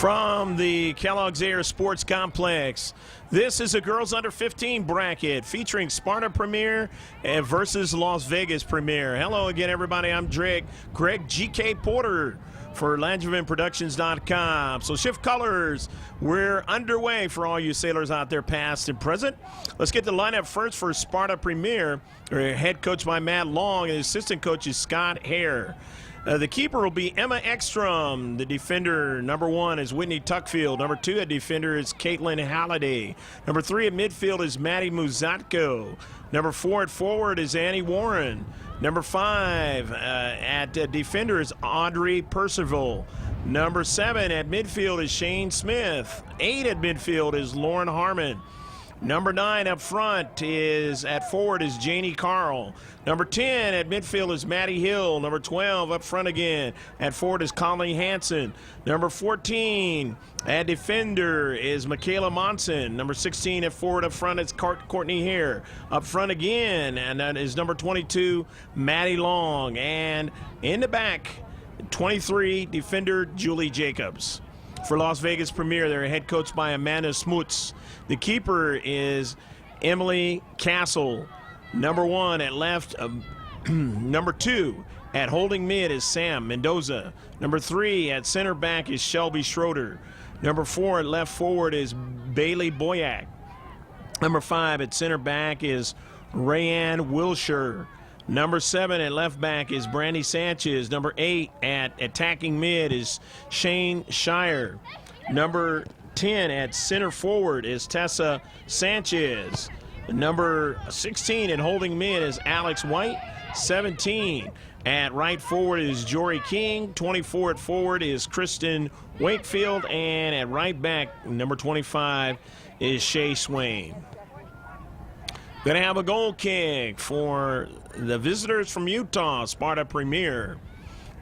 From the Kellogg's Air Sports Complex, this is a girls under 15 bracket featuring Sparta Premier versus Las Vegas Premier. Hello again, everybody. I'm Greg GK Porter for LangevinProductions.com. So shift colors, we're underway for all you sailors out there past and present. Let's get the lineup first for Sparta Premier. Head coach by Matt Long and assistant coach is Scott Hare. The keeper will be Emma Ekstrom. The defender, number 1, is Whitney Tuckfield. Number 2 at defender is Caitlin Halliday. Number 3 at midfield is Maddie Muzatko. Number 4 at forward is Annie Warren. Number 5 at defender is Audrey Percival. Number 7 at midfield is Shane Smith. 8 at midfield is Lauren Harmon. Number 9 up front at forward is Janie Carl. Number 10 at midfield is Maddie Hill. Number 12 up front again at forward is Colleen Hansen. Number 14 at defender is Michaela Monson. Number 16 at forward up front is Courtney Hare. Up front again, and that is number 22, Maddie Long. And in the back, 23, defender Julie Jacobs. For Las Vegas Premier, they're head coached by Amanda Smuts. The keeper is Emily Castle. Number 1 at left, number 2 at holding mid is Sam Mendoza. Number 3 at center back is Shelby Schroeder. Number 4 at left forward is Bailey Boyack. Number 5 at center back is Rayanne Wilshire. Number 7 at left back is Brandy Sanchez. Number 8 at attacking mid is Shane Shire. Number 10 at center forward is Tessa Sanchez. Number 16 at holding mid is Alex White. 17 at right forward is Jory King. 24 at forward is Kristen Wakefield. And at right back, number 25 is Shay Swain. Going to have a goal kick for the visitors from Utah, Sparta Premier,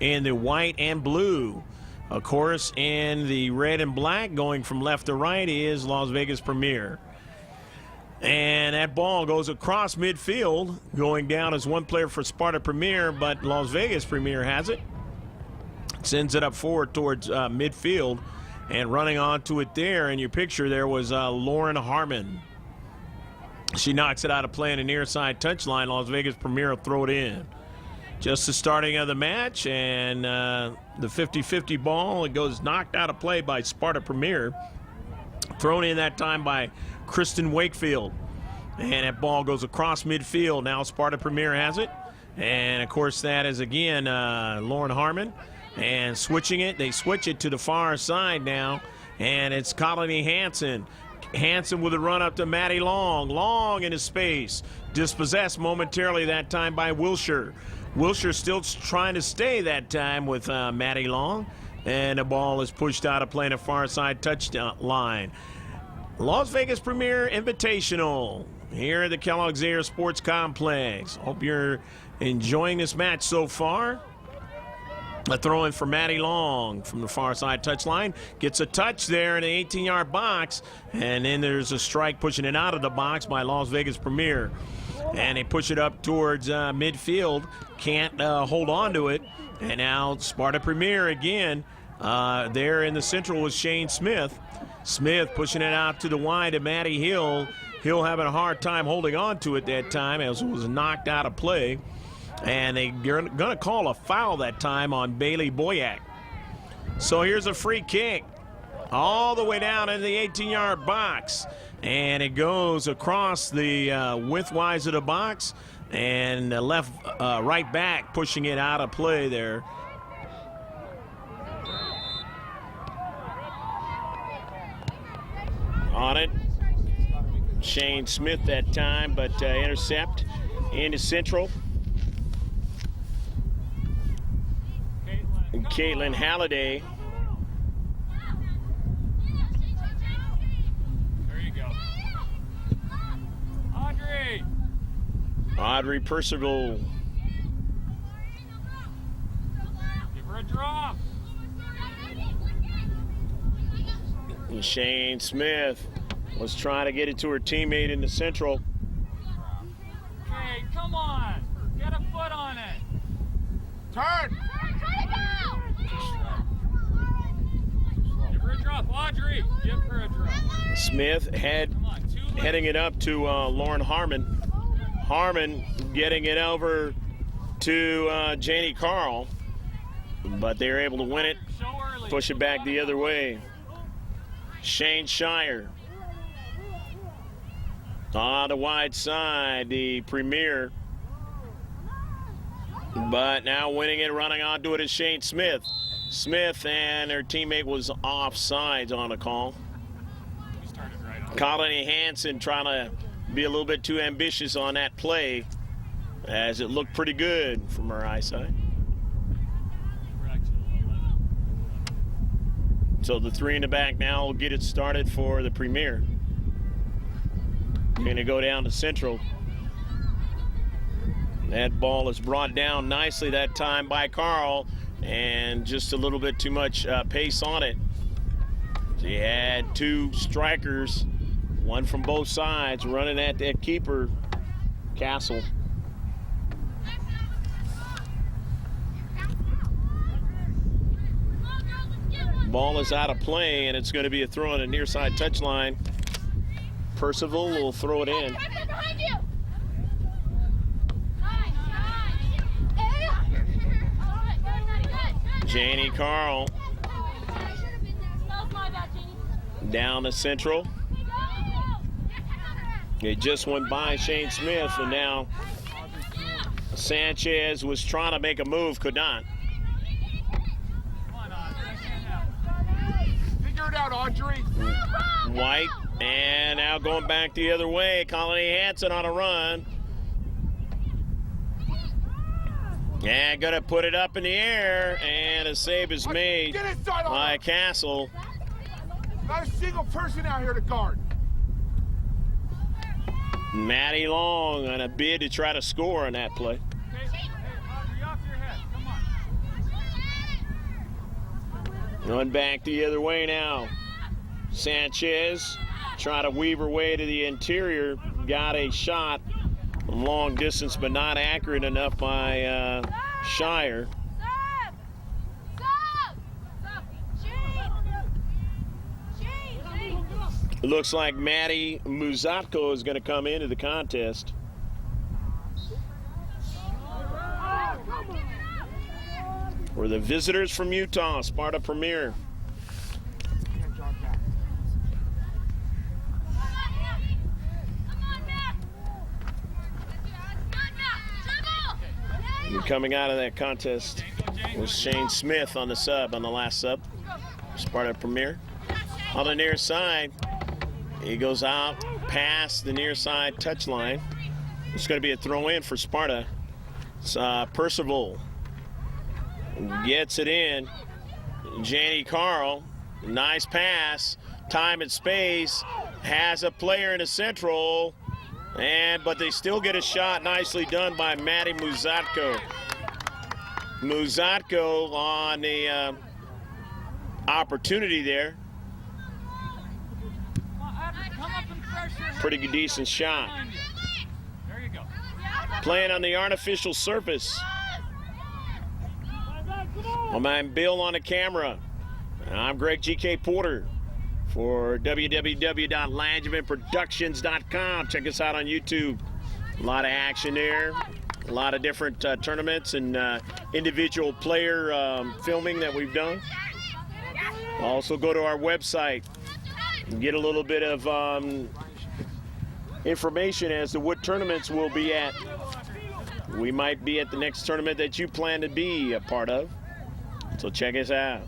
in the white and blue. Of course, in the red and black, going from left to right, is Las Vegas Premier. And that ball goes across midfield, going down as one player for Sparta Premier, but Las Vegas Premier has it. Sends it up forward towards midfield, and running onto it there, in your picture there was Lauren Harmon. She knocks it out of play in the near side touchline. Las Vegas Premier will throw it in. Just the starting of the match, and the 50-50 ball, it goes knocked out of play by Sparta Premier. Thrown in that time by Kristen Wakefield. And that ball goes across midfield. Now Sparta Premier has it. And, of course, that is, again, Lauren Harmon. And switching it, they switch it to the far side now. And it's Colleen Hansen. Hansen with a run up to Maddie Long. Long in his space. Dispossessed momentarily that time by Wilshire. Wilshire still trying to stay that time with Maddie Long. And the ball is pushed out of play in a far side touchline. Las Vegas Premier Invitational here at the Kellogg's Air Sports Complex. Hope you're enjoying this match so far. A throw in for Maddie Long from the far side touchline. Gets a touch there in the 18-yard box. And then there's a strike pushing it out of the box by Las Vegas Premier. And they push it up towards midfield. Can't hold on to it. And now Sparta Premier again. There in the central was Shane Smith. Smith pushing it out to the wide to Maddie Hill. Hill having a hard time holding on to it that time as it was knocked out of play. And they're going to call a foul that time on Bailey Boyack. So here's a free kick all the way down in the 18-yard box. And it goes across the widthwise of the box. And right back pushing it out of play there. On it, Shane Smith that time, but intercept into central. And Caitlin Halliday. There you go. Audrey Percival. Give her a drop. And Shane Smith was trying to get it to her teammate in the central. Okay, come on. Get a foot on it. Turn. Give her a drop. a drop. Smith heading it up to Lauren Harmon. Harmon getting it over to Janie Carl, but they're able to win it, push it back the other way. Shane Shire on the wide side, the premier, but now winning it, running onto it is Shane Smith. Smith and her teammate was offsides on a call. Colony Hansen trying to be a little bit too ambitious on that play, as it looked pretty good from her eyesight. So the 3 in the back now will get it started for the premier. Going to go down to Central. That ball is brought down nicely that time by Carl, and just a little bit too much pace on it. She had 2 strikers, one from both sides, running at that keeper, Castle. Ball is out of play, and it's going to be a throw on the near side touchline. Percival will throw it in. Janie Carl down to Central. It just went by Shane Smith, and now Sanchez was trying to make a move, could not. Figure it out, Audrey. White, and now going back the other way. Colony Hansen on a run. And gonna put it up in the air, and a save is made by Castle. Not a single person out here to guard. Maddie Long on a bid to try to score on that play. Hey, Audrey, off your head. Come on. Going back the other way now. Sanchez trying to weave her way to the interior. Got a shot from long distance, but not accurate enough by Shire. It looks like Maddie Muzatko is going to come into the contest. We're the visitors from Utah, Sparta Premier. And coming out of that contest was Shane Smith on the sub, on the last sub, Sparta Premier. On the near side, he goes out past the near side touchline. It's going to be a throw in for Sparta. It's Percival gets it in. Janie Carl, nice pass, time and space, has a player in the central, but they still get a shot. Nicely done by Maddie Muzatko. Muzatko on the opportunity there. Pretty decent shot. There you go. Playing on the artificial surface. My man Bill on the camera. I'm Greg G.K. Porter for www.langevinproductions.com. Check us out on YouTube. A lot of action there. A lot of different tournaments and individual player filming that we've done. Also go to our website and get a little bit of information as to what tournaments we'll be at. We might be at the next tournament that you plan to be a part of. So check us out.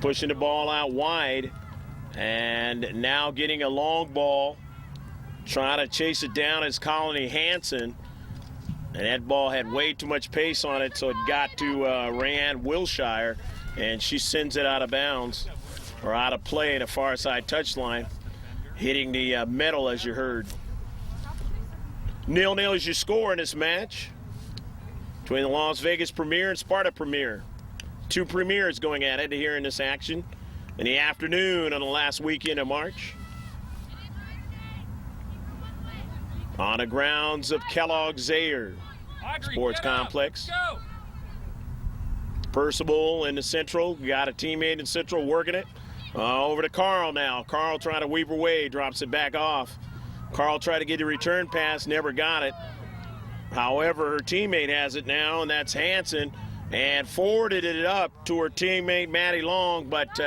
Pushing the ball out wide, and now getting a long ball. Trying to chase it down is Colony Hansen. And that ball had way too much pace on it, so it got to Rayanne Wilshire, and she sends it out of bounds, or out of play in a far side touchline, hitting the metal as you heard. 0-0 is your score in this match between the Las Vegas Premier and Sparta Premier. 2 premiers going at it here in this action in the afternoon on the last weekend of March. On the grounds of Kellogg Zaire Sports Complex. Percival in the Central. Got a teammate in Central working it. Over to Carl now. Carl trying to weave away, drops it back off. Carl tried to get a return pass, never got it. However, her teammate has it now, and that's Hanson, and forwarded it up to her teammate, Maddie Long, but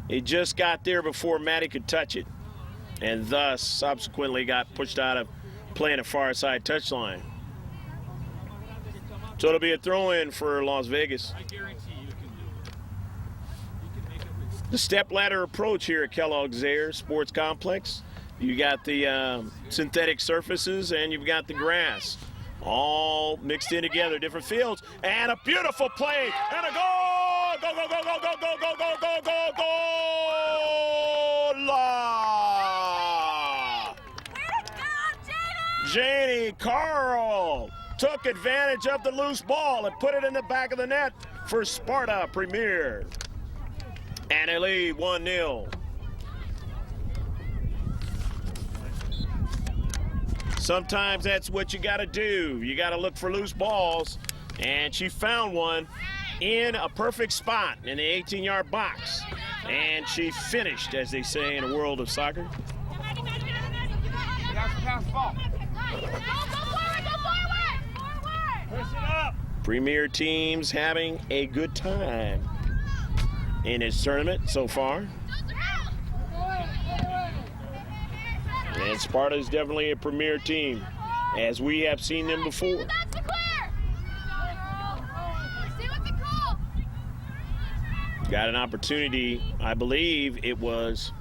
it just got there before Maddie could touch it, and thus subsequently got pushed out of playing a far side touchline. So it'll be a throw-in for Las Vegas. I guarantee you can do it. You can make it. The step-ladder approach here at Kellogg's Air Sports Complex. You got the synthetic surfaces and you've got the grass. All mixed in together, different fields, and a beautiful play, and a goal! Go, go, go, go, go, go, go, go, go, go, go! Janie Carl took advantage of the loose ball and put it in the back of the net for Sparta Premier. And they lead 1-0. Sometimes that's what you got to do. You got to look for loose balls, and she found one in a perfect spot in the 18-yard box. And she finished, as they say in the world of soccer. That's pass ball. Push it up. Premier teams having a good time in this tournament so far. And Sparta is definitely a premier team, as we have seen them before. Got an opportunity, I believe it was,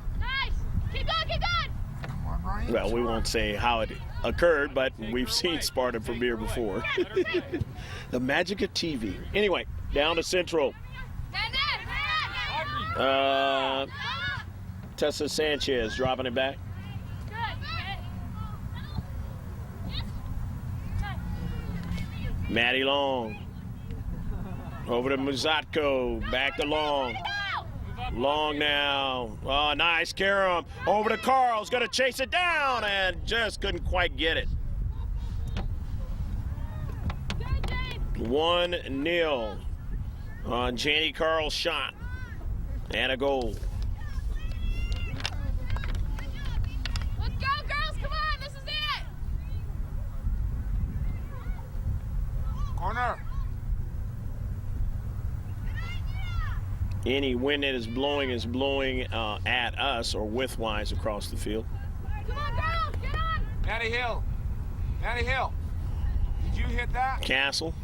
Keep going, keep going. well, we won't say how it occurred, but we've seen Sparta Premier before. The magic of TV. Anyway, down to Central. Tessa Sanchez dropping it back. Maddie Long. Over to Muzatko. Back to Long. Long now. Oh, nice. Karam. Over to Carl's. Going to chase it down and just couldn't quite get it. 1-0 on Janie Carl's shot. And a goal. Let's go, girls. Come on. This is it. Corner. Any wind that is blowing at us or widthwise across the field. Come on, girls. Get on. Maddie Hill. Maddie Hill. Did you hit that? Castle.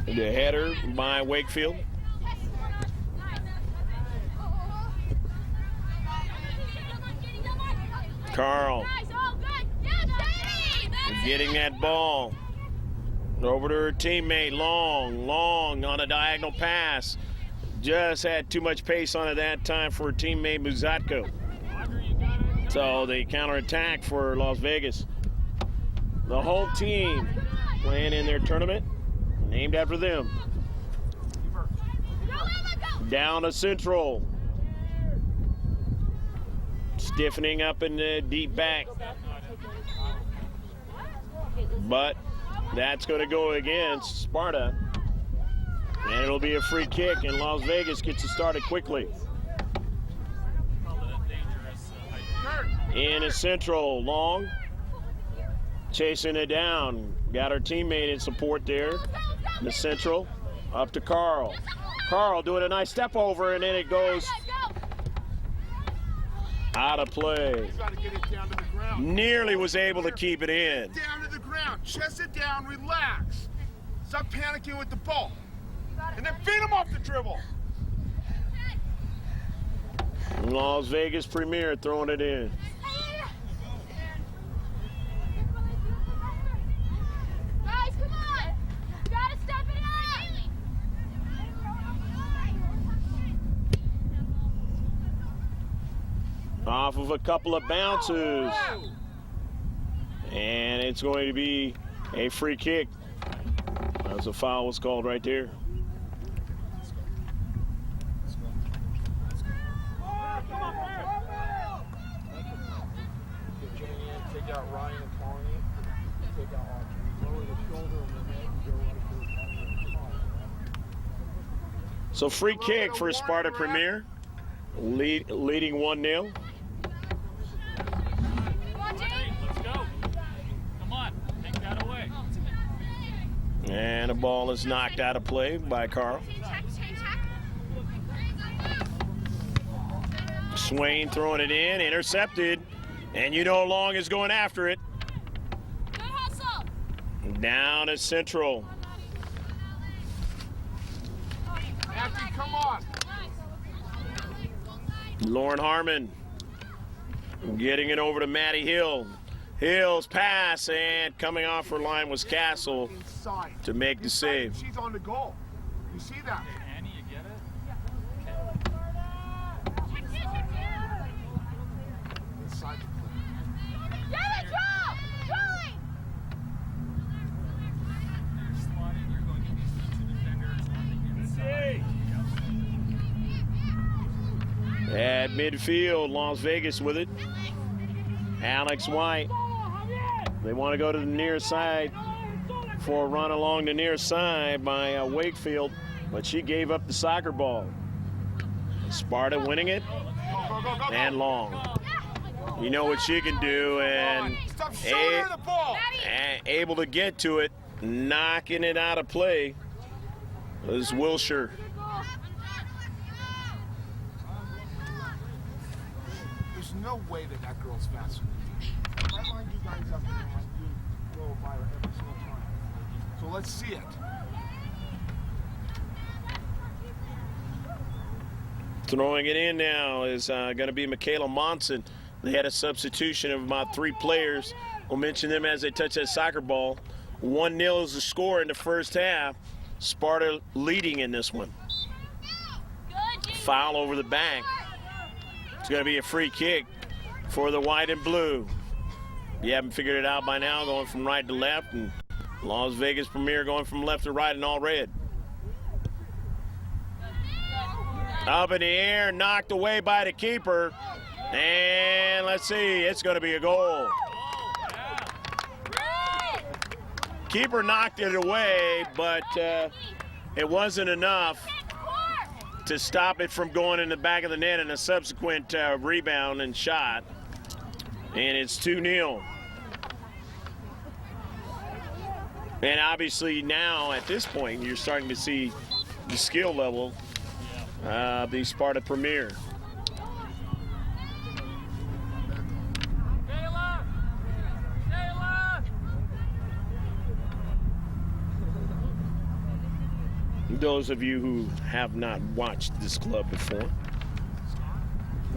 The header by Wakefield. Carl getting that ball over to her teammate Long on a diagonal pass. Just had too much pace on it that time for her teammate Muzatko. So the counterattack for Las Vegas. The home team playing in their tournament named after them. Down to Central. Stiffening up in the deep back. But that's going to go against Sparta. And it'll be a free kick, and Las Vegas gets it started quickly. In a Central, Long. Chasing it down. Got her teammate in support there. The Central. Up to Carl. Carl doing a nice step over, and then it goes out of play. You gotta get it down to the ground. Nearly was able to keep it in. Down to the ground. Chest it down. Relax. Stop panicking with the ball. And then feed him off the dribble. Las Vegas Premier throwing it in. Guys, come on. You gotta step it up. Off of a couple of bounces. And it's going to be a free kick. As a foul was called right there. Take out Ryan and Tony. So free kick for Sparta Premier, leading 1-0. Let's go. Come on, take that away. And the ball is knocked out of play by Carl. Swain throwing it in, intercepted, and Long is going after it. Good hustle. Down to Central. Matthew, come on. Lauren Harmon getting it over to Maddie Hill. Hill's pass, and coming off her line was Castle Inside. to make the save. She's on the goal. You see that? Annie, you get it? Inside the play. Get it, Joel! Joel! You're slotting, you're going to these two defenders on the inside. At midfield, Las Vegas with it. Alex White. They want to go to the near side for a run along the near side by Wakefield, but she gave up the soccer ball. Sparta winning it, and long. You know what she can do, and Stop showing her the ball. able to get to it, knocking it out of play is Wilshire. There's no way that that girl's faster than you. I line you guys up and you go by her every single time. So let's see it. Throwing it in now is going to be Michaela Monson. They had a substitution of about 3 players. We'll mention them as they touch that soccer ball. 1-0 is the score in the first half. Sparta leading in this one. Foul over the back. It's going to be a free kick for the white and blue. You haven't figured it out by now, going from right to left, and Las Vegas Premier going from left to right in all red. Up in the air, knocked away by the keeper. And let's see, it's going to be a goal. Keeper knocked it away, but it wasn't enough to stop it from going in the back of the net in a subsequent rebound and shot. And it's 2-0. And obviously now, at this point, you're starting to see the skill level of the Sparta Premier. Those of you who have not watched this club before,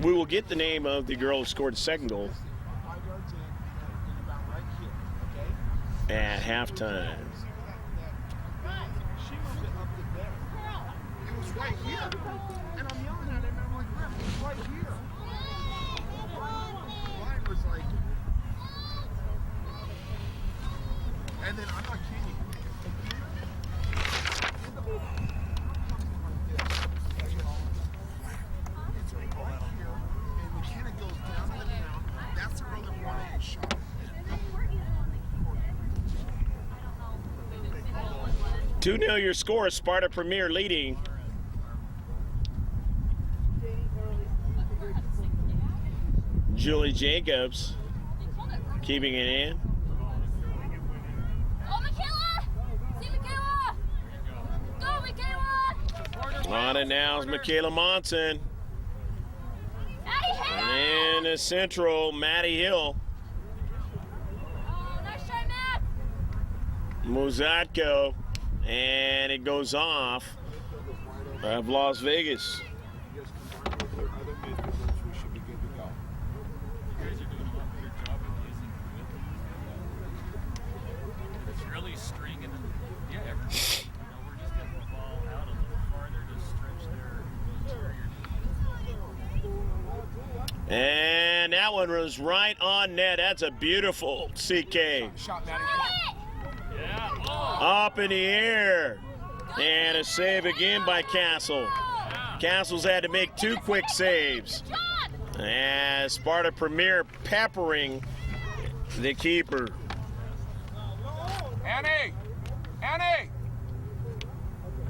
we will get the name of the girl who scored the second goal at halftime. It was right here. And I'm yelling at him, and I'm like, "Ref, it was right here." Mine was like, and then I'm not kidding. It's like right here, and McKenna goes down on the ground. That's the girl that wanted a shot. 2-0 your score, Sparta Premier leading. Julie Jacobs keeping it in. Oh, Michaela! See Michaela! Go, Michaela! On it now is Michaela Monson. Maddie Hill! And the central, Maddie Hill. Oh, nice try, Matt! Muzatko. And it goes off of Las Vegas. And that one was right on net. That's a beautiful CK. Shot, Maddie. Up in the air. And a save again by Castle. Castle's had to make 2 quick saves. And Sparta Premier peppering the keeper. Annie! Annie!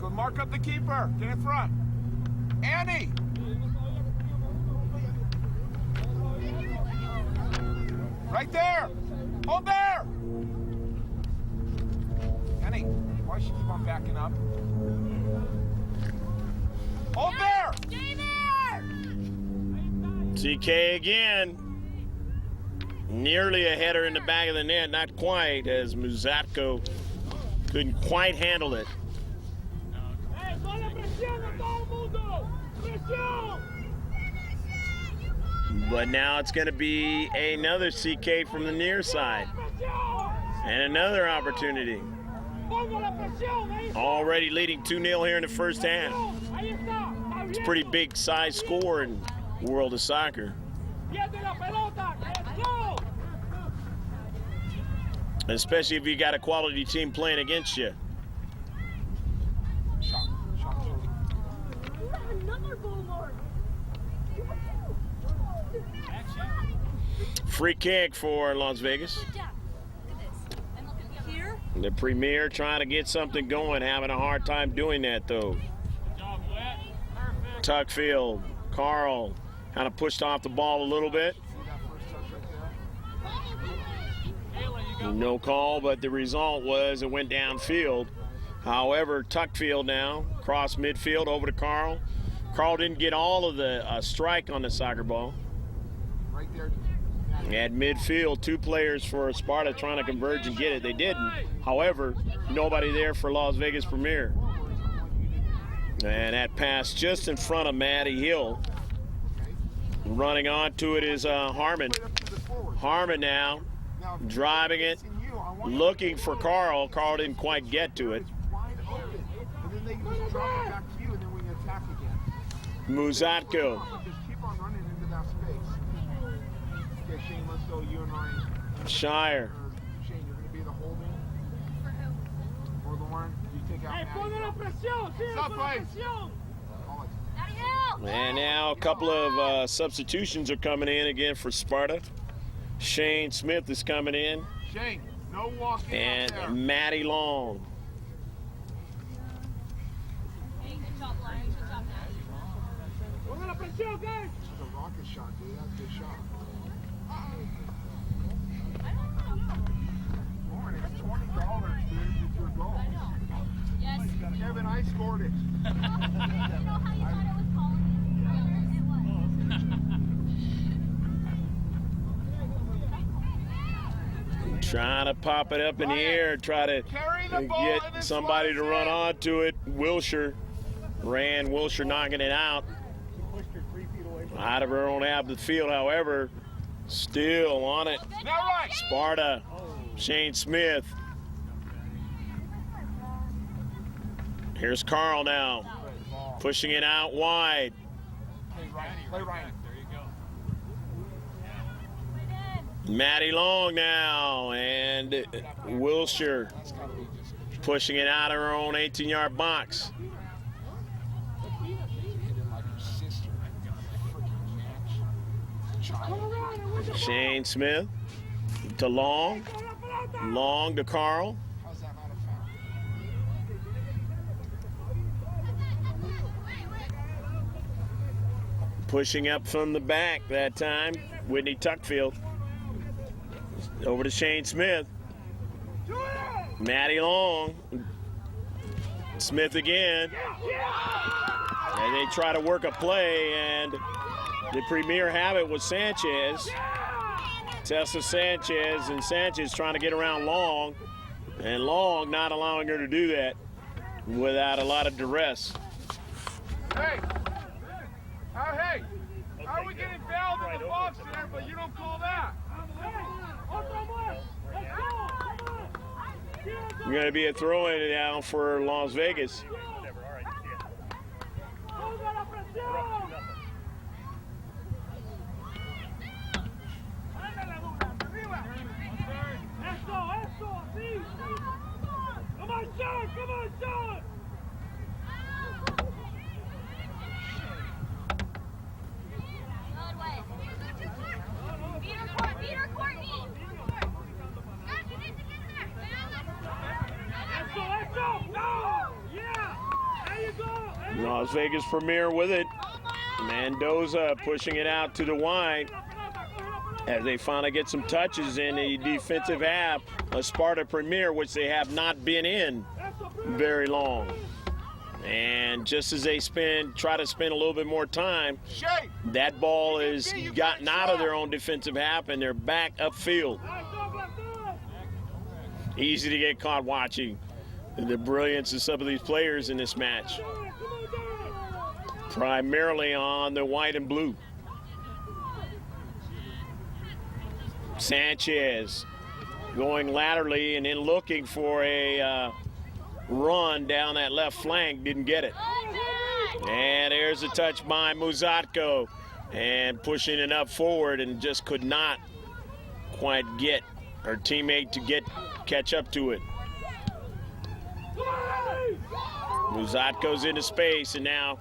Go mark up the keeper. Get in front. Annie! Right there! Hold there! Annie, why should you keep on backing up? Hold there! Stay there! CK again. Nearly a header in the back of the net, not quite, as Muzatko couldn't quite handle it. But now it's going to be another CK from the near side. And another opportunity. Already leading 2-0 here in the first half. It's a pretty big size score in the world of soccer. Especially if you got a quality team playing against you. Free kick for Las Vegas. The Premier trying to get something going, having a hard time doing that though. Tuckfield, Carl kind of pushed off the ball a little bit. No call, but the result was it went downfield. However, Tuckfield now, cross midfield over to Carl. Carl didn't get all of the strike on the soccer ball. Right there. At midfield, 2 players for Sparta trying to converge and get it. They didn't. However, nobody there for Las Vegas Premier. And that pass just in front of Matty Hill. Running onto it is Harmon. Harmon now driving it, looking for Carl. Carl didn't quite get to it. Muzatko. Shire. Shane, you're going to be the holding? Or the one you take out And now a couple of substitutions are coming in again for Sparta. Shane Smith is coming in. Shane, no walking and out there. Matty Long. That's a rocket shot, dude. That's a good shot. Lauren, it's $20, dude. It's your goal. Yes. Kevin, I scored it. Trying to pop it up in the air, try to get somebody to run onto it. Wilshire ran, Wilshire knocking it out. Out of her own half of the field, however, still on it. Sparta, Shane Smith. Here's Carl now, pushing it out wide. Play Ryan. Matty Long now, and Wilshire pushing it out of her own 18-yard box. Shane Smith to Long. Long to Carl. Pushing up from the back that time, Whitney Tuckfield. Over to Shane Smith. Matty Long. Smith again. And they try to work a play, and the Premier have it with Sanchez. Tessa Sanchez, and Sanchez trying to get around Long, and Long not allowing her to do that without a lot of duress. Hey! Hey! How are we getting fouled in the box there, but you don't call that? Going to be a throw-in now for Las Vegas. Come on, Sean! Come on, Sean! Las Vegas Premier with it. Mendoza pushing it out to the wide as they finally get some touches in the defensive half of Sparta Premier, which they have not been in very long. And just as they try to spend a little bit more time, that ball is gotten out of their own defensive half and they're back upfield. Easy to get caught watching the brilliance of some of these players in this match. Primarily on the white and blue. Sanchez going laterally and then looking for a run down that left flank, didn't get it. And there's a touch by Muzatko and pushing it up forward and just could not quite get her teammate to catch up to it. Muzatko's into space, and now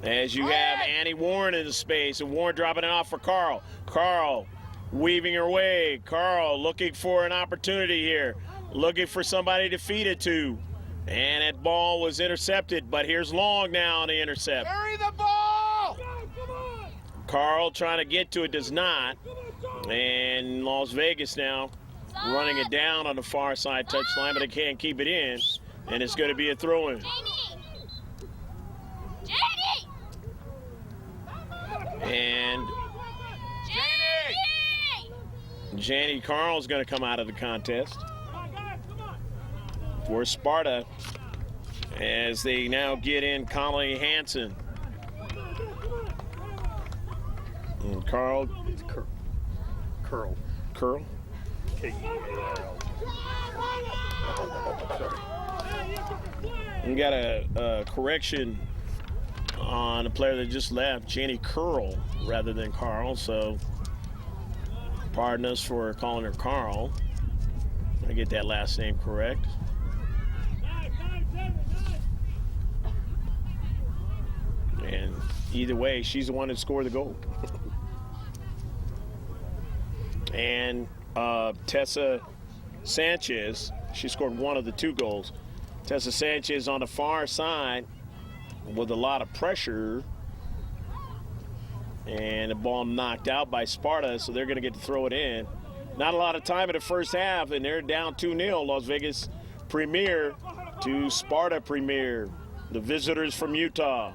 as you have Annie Warren in the space, and Warren dropping it off for Carl. Carl weaving her way. Carl looking for an opportunity here, looking for somebody to feed it to. And that ball was intercepted, but here's Long now on the intercept. Carry the ball! Carl trying to get to it, does not. And Las Vegas now running it down on the far side touchline, but they can't keep it in. And it's going to be a throw-in. And Janie Carl's going to come out of the contest for Sparta as they now get in Collie Hansen. And Carl. It's Curl. Curl? K-E-A-R-L. Sorry. We got a correction on a player that just left, Janie Curl rather than Carl, so pardon us for calling her Carl. I get that last name correct. And either way, she's the one that scored the goal. And Tessa Sanchez, she scored one of the two goals. Tessa Sanchez on the far side with a lot of pressure, and the ball knocked out by Sparta, so they're going to get to throw it in. Not a lot of time in the first half, and they're down 2-0. Las Vegas Premier to Sparta Premier, the visitors from Utah.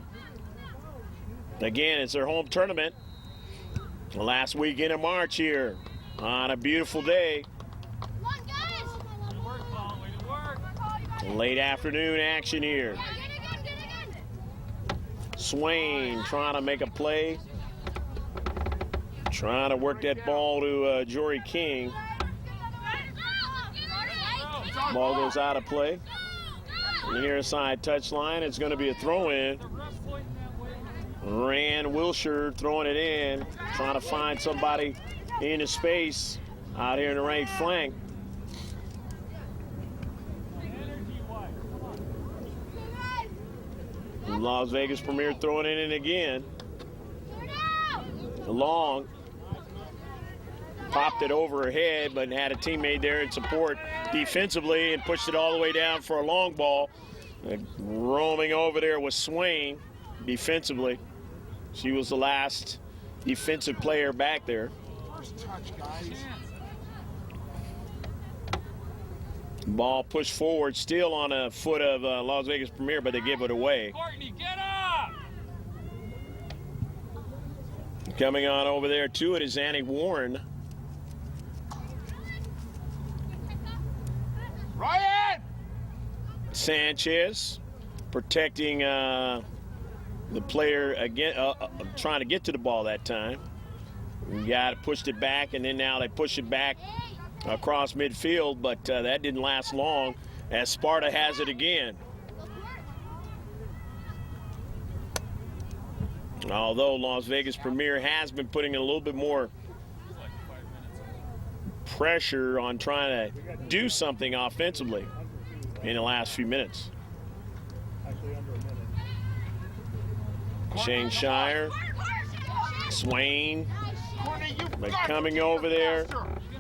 Again, it's their home tournament. The last weekend of March here on a beautiful day. Late afternoon action here. Swain trying to make a play. Trying to work that ball to Jory King. Ball goes out of play. Near side touchline. It's going to be a throw-in. Rand Wilshire throwing it in. Trying to find somebody in the space out here in the right flank. Las Vegas Premier throwing it in again. Long popped it over her head, but had a teammate there in support defensively and pushed it all the way down for a long ball. Roaming over there was Swain defensively. She was the last defensive player back there. First touch, guys. Ball pushed forward, still on a foot of Las Vegas Premier, but they give it away. Courtney, get up! Coming on over there to it is Annie Warren. Ryan! Sanchez protecting the player again, trying to get to the ball that time. Pushed it back, and then now they push it back across midfield, but that didn't last long as Sparta has it again. Although Las Vegas Premier has been putting a little bit more pressure on trying to do something offensively in the last few minutes. Actually under a minute. Shane Shire, Swain, but coming over there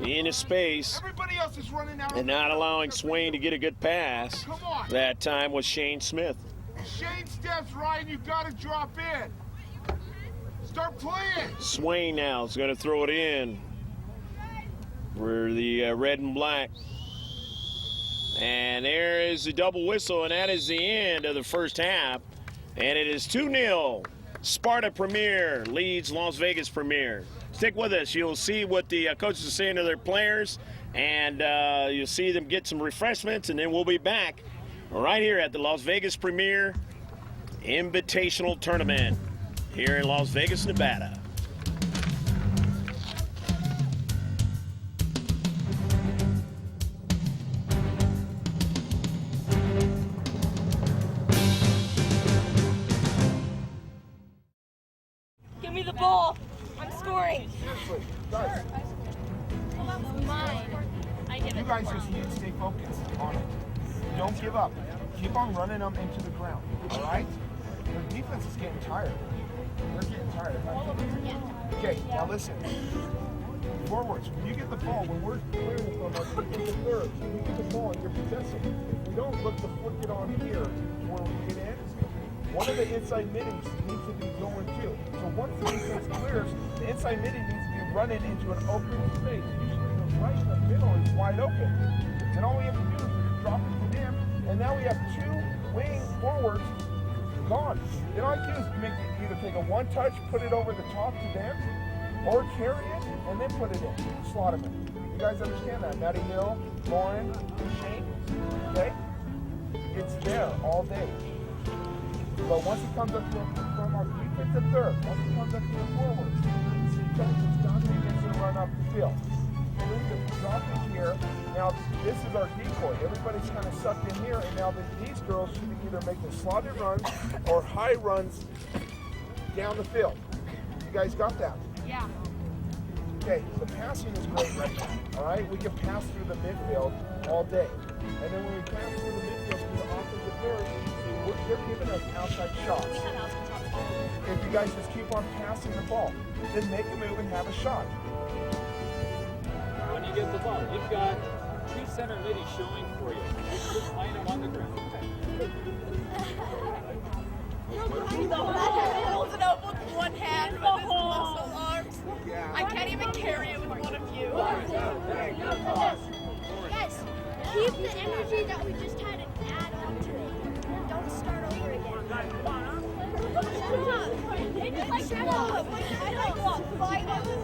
into space Everybody else is running out. and not allowing Swain to get a good pass. That time was Shane Smith. Shane steps right, and you got to drop in. Start playing. Swain now is going to throw it in for the red and black. And there is the double whistle, and that is the end of the first half. And it is 2-0. Sparta Premier leads Las Vegas Premier. Stick with us. You'll see what the coaches are saying to their players, and you'll see them get some refreshments, and then we'll be back right here at the Las Vegas Premier Invitational Tournament here in Las Vegas, Nevada. Give me the ball. I'm scoring. Seriously, guys, Mine. I get you it. guys just need to stay focused on it. Don't give up. Keep on running them into the ground, all right? The defense is getting tired. They're getting tired. Okay, now listen. Forwards, when you get the ball, when we're clearing from our second to third, when you get the ball and you're possessing, we don't look to flick it on here where we get in. One of the inside middings needs to be going too. So once the defense clears, the inside midding needs to be running into an open space. Usually the right in the middle is wide open. And all we have to do is drop it to them, and now we have two wing forwards gone. You know what I do is either take a one touch, put it over the top to them, or carry it and then put it in. Slot them in. You guys understand that? Matty Hill, Lauren, Shane, okay? It's there all day. But once it comes up from our defense to third, once it comes up to the forward, Johnson's done to run up the field. So we can drop it here. Now this is our decoy. Everybody's kind of sucked in here, and now these girls should be either making slotted runs or high runs down the field. You guys got that? Yeah. Okay, the passing is great right now. All right, we can pass through the midfield all day, and then when we pass through the midfield to the offensive third, they're giving us outside shots. If you guys just keep on passing the ball, then make a move and have a shot. When you get the ball, you've got two center middies showing for you. Just line them on the ground. Holds it up with one hand with his muscle arms. I can't even carry it with one of you. Guys, keep the energy that we just had and add on to it. Don't start over again. Shut up. I like what? 5 hours.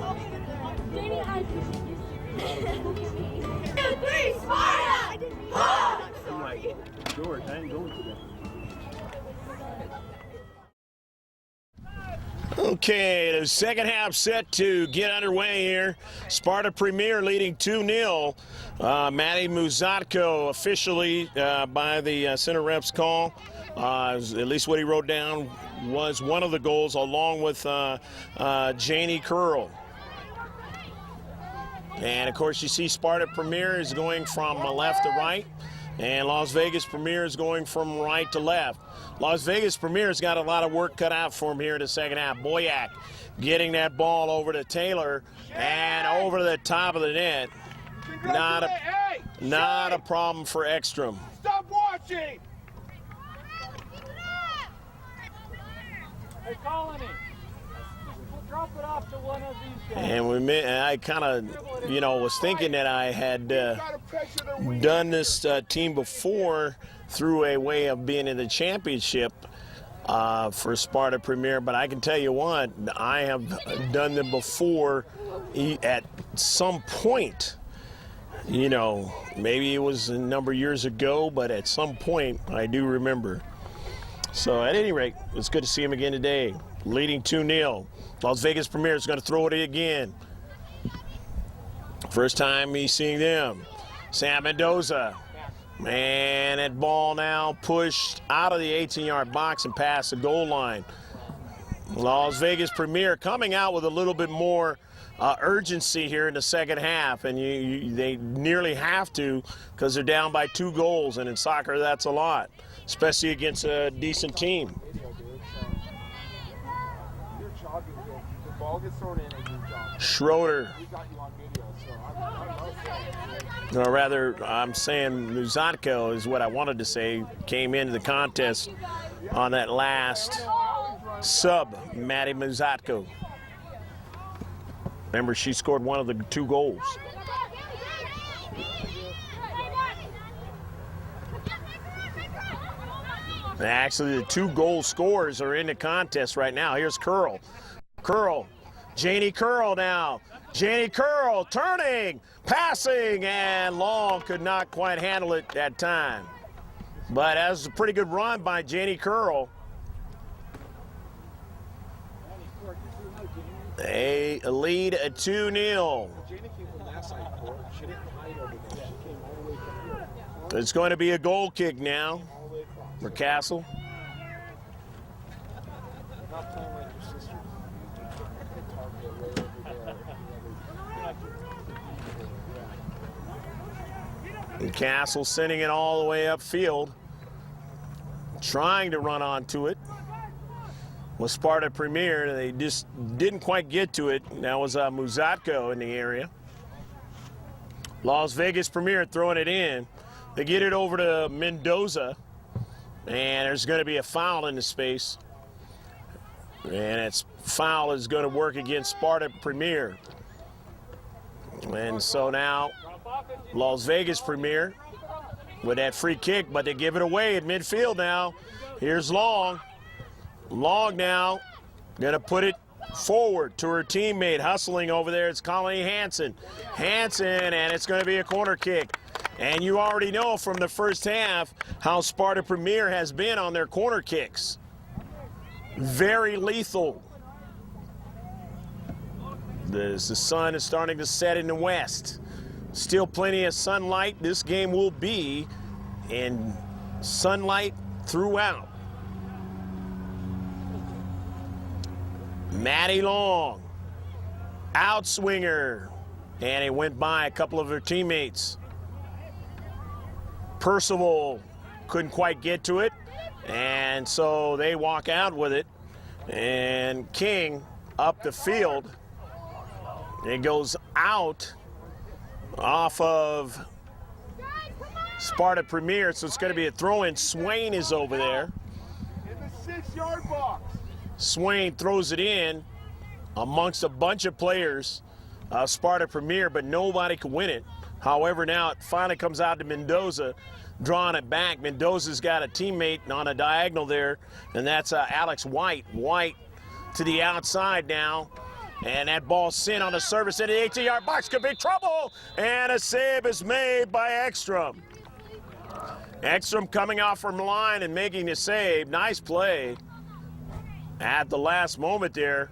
Danny, I appreciate you. 2, 3, Sparta! I didn't mean that. I'm sorry. George, I ain't going to that. Okay, the second half set to get underway here. Sparta Premier leading 2-0. Matty Muzatko officially by the center ref's call. At least what he wrote down was one of the goals, along with Janie Curl. And of course you see Sparta Premier is going from left to right, and Las Vegas Premier is going from right to left. Las Vegas Premier's got a lot of work cut out for him here in the second half. Boyack getting that ball over to Taylor and over the top of the net. Not a problem for Ekstrom. Stop watching! Hey, Colony, drop it off to one of these guys. And I kind of, was thinking that I had done this team before through a way of being in the championship for Sparta Premier, but I can tell you what, I have done them before at some point. Maybe it was a number of years ago, but at some point I do remember. So at any rate, it's good to see him again today, leading 2-0. Las Vegas Premier is going to throw it again. First time he's seeing them. Sam Mendoza. Man, that ball now pushed out of the 18-yard box and past the goal line. Las Vegas Premier coming out with a little bit more urgency here in the second half, and they nearly have to because they're down by 2 goals, and in soccer that's a lot, especially against a decent team. You're jogging The ball gets thrown in and you jump. Schroeder. We got you on video, so I love that. Or rather, I'm saying Muzatko is what I wanted to say, came into the contest on that last sub, Maddie Muzatko. Remember, she scored one of the 2 goals. Actually, the 2 goal scorers are in the contest right now. Here's Curl. Curl. Janie Curl now. Janie Curl turning, passing, and Long could not quite handle it that time. But that was a pretty good run by Janie Curl. A lead at 2-0. Janie came from that side of the court. She didn't hide over there. She came all the way from here. It's going to be a goal kick now All the way across. for Castle. You're not playing like your sisters. They target way over there. And Castle sending it all the way upfield, trying to run onto it. Was Sparta Premier, they just didn't quite get to it. That was Muzatko in the area. Las Vegas Premier throwing it in. They get it over to Mendoza, and there's going to be a foul in the space. And its foul is going to work against Sparta Premier. And so now Las Vegas Premier with that free kick, but they give it away at midfield now. Here's Long. Long now going to put it forward to her teammate hustling over there. It's Colleen Hansen. Hansen, and it's going to be a corner kick. And you already know from the first half how Sparta Premier has been on their corner kicks. Very lethal. The sun is starting to set in the west. Still plenty of sunlight. This game will be in sunlight throughout. Maddie Long, outswinger, and it went by a couple of her teammates. Percival couldn't quite get to it, and so they walk out with it. And King up the field. It goes out off of Sparta Premier, so it's going to be a throw-in. Swain is over there. In the 6-yard box. Swain throws it in amongst a bunch of players, Sparta Premier, but nobody could win it. However, now it finally comes out to Mendoza, drawing it back. Mendoza's got a teammate on a diagonal there, and that's Alex White. White to the outside now, and that ball sent on a service in the 18-yard box. Could be trouble, and a save is made by Ekstrom. Ekstrom coming off from the line and making the save. Nice play at the last moment there.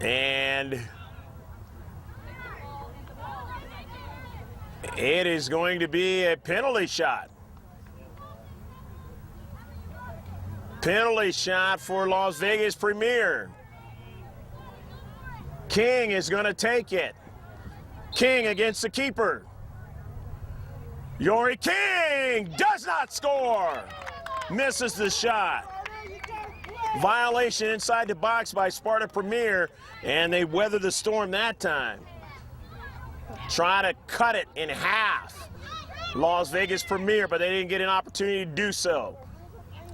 And it is going to be a penalty shot. Penalty shot for Las Vegas Premier. King is going to take it. King against the keeper. Yori King does not score. Misses the shot. Violation inside the box by Sparta Premier, and they weather the storm that time. Try to cut it in half. Las Vegas Premier, but they didn't get an opportunity to do so,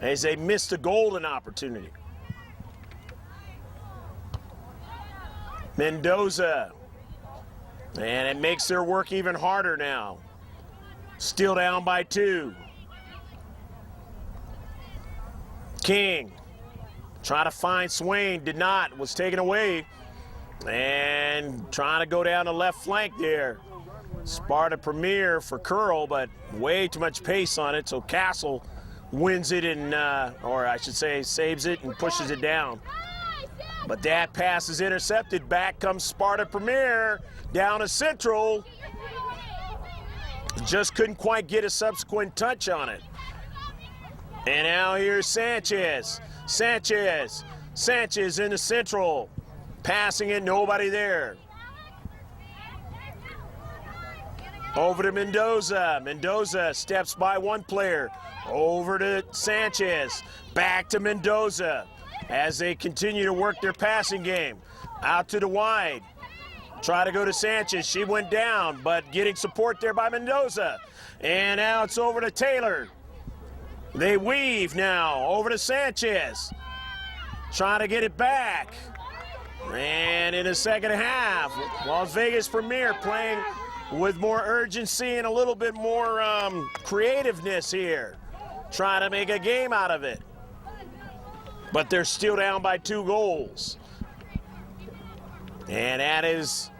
as they missed a golden opportunity. Mendoza, and it makes their work even harder now. Still down by 2. King trying to find Swain, did not, was taken away. And trying to go down the left flank there. Sparta Premier for Curl, but way too much pace on it, so Castle wins it and, or I should say, saves it and pushes it down. But that pass is intercepted. Back comes Sparta Premier down to Central. Just couldn't quite get a subsequent touch on it. And now here's Sanchez. Sanchez in the Central. Passing it, nobody there. Over to Mendoza. Mendoza steps by one player. Over to Sanchez. Back to Mendoza as they continue to work their passing game. Out to the wide. Try to go to Sanchez. She went down, but getting support there by Mendoza. And now it's over to Taylor. They weave now over to Sanchez. Trying to get it back. And in the second half, Las Vegas Premier playing with more urgency and a little bit more creativeness here. Trying to make a game out of it. But they're still down by 2 goals. And that is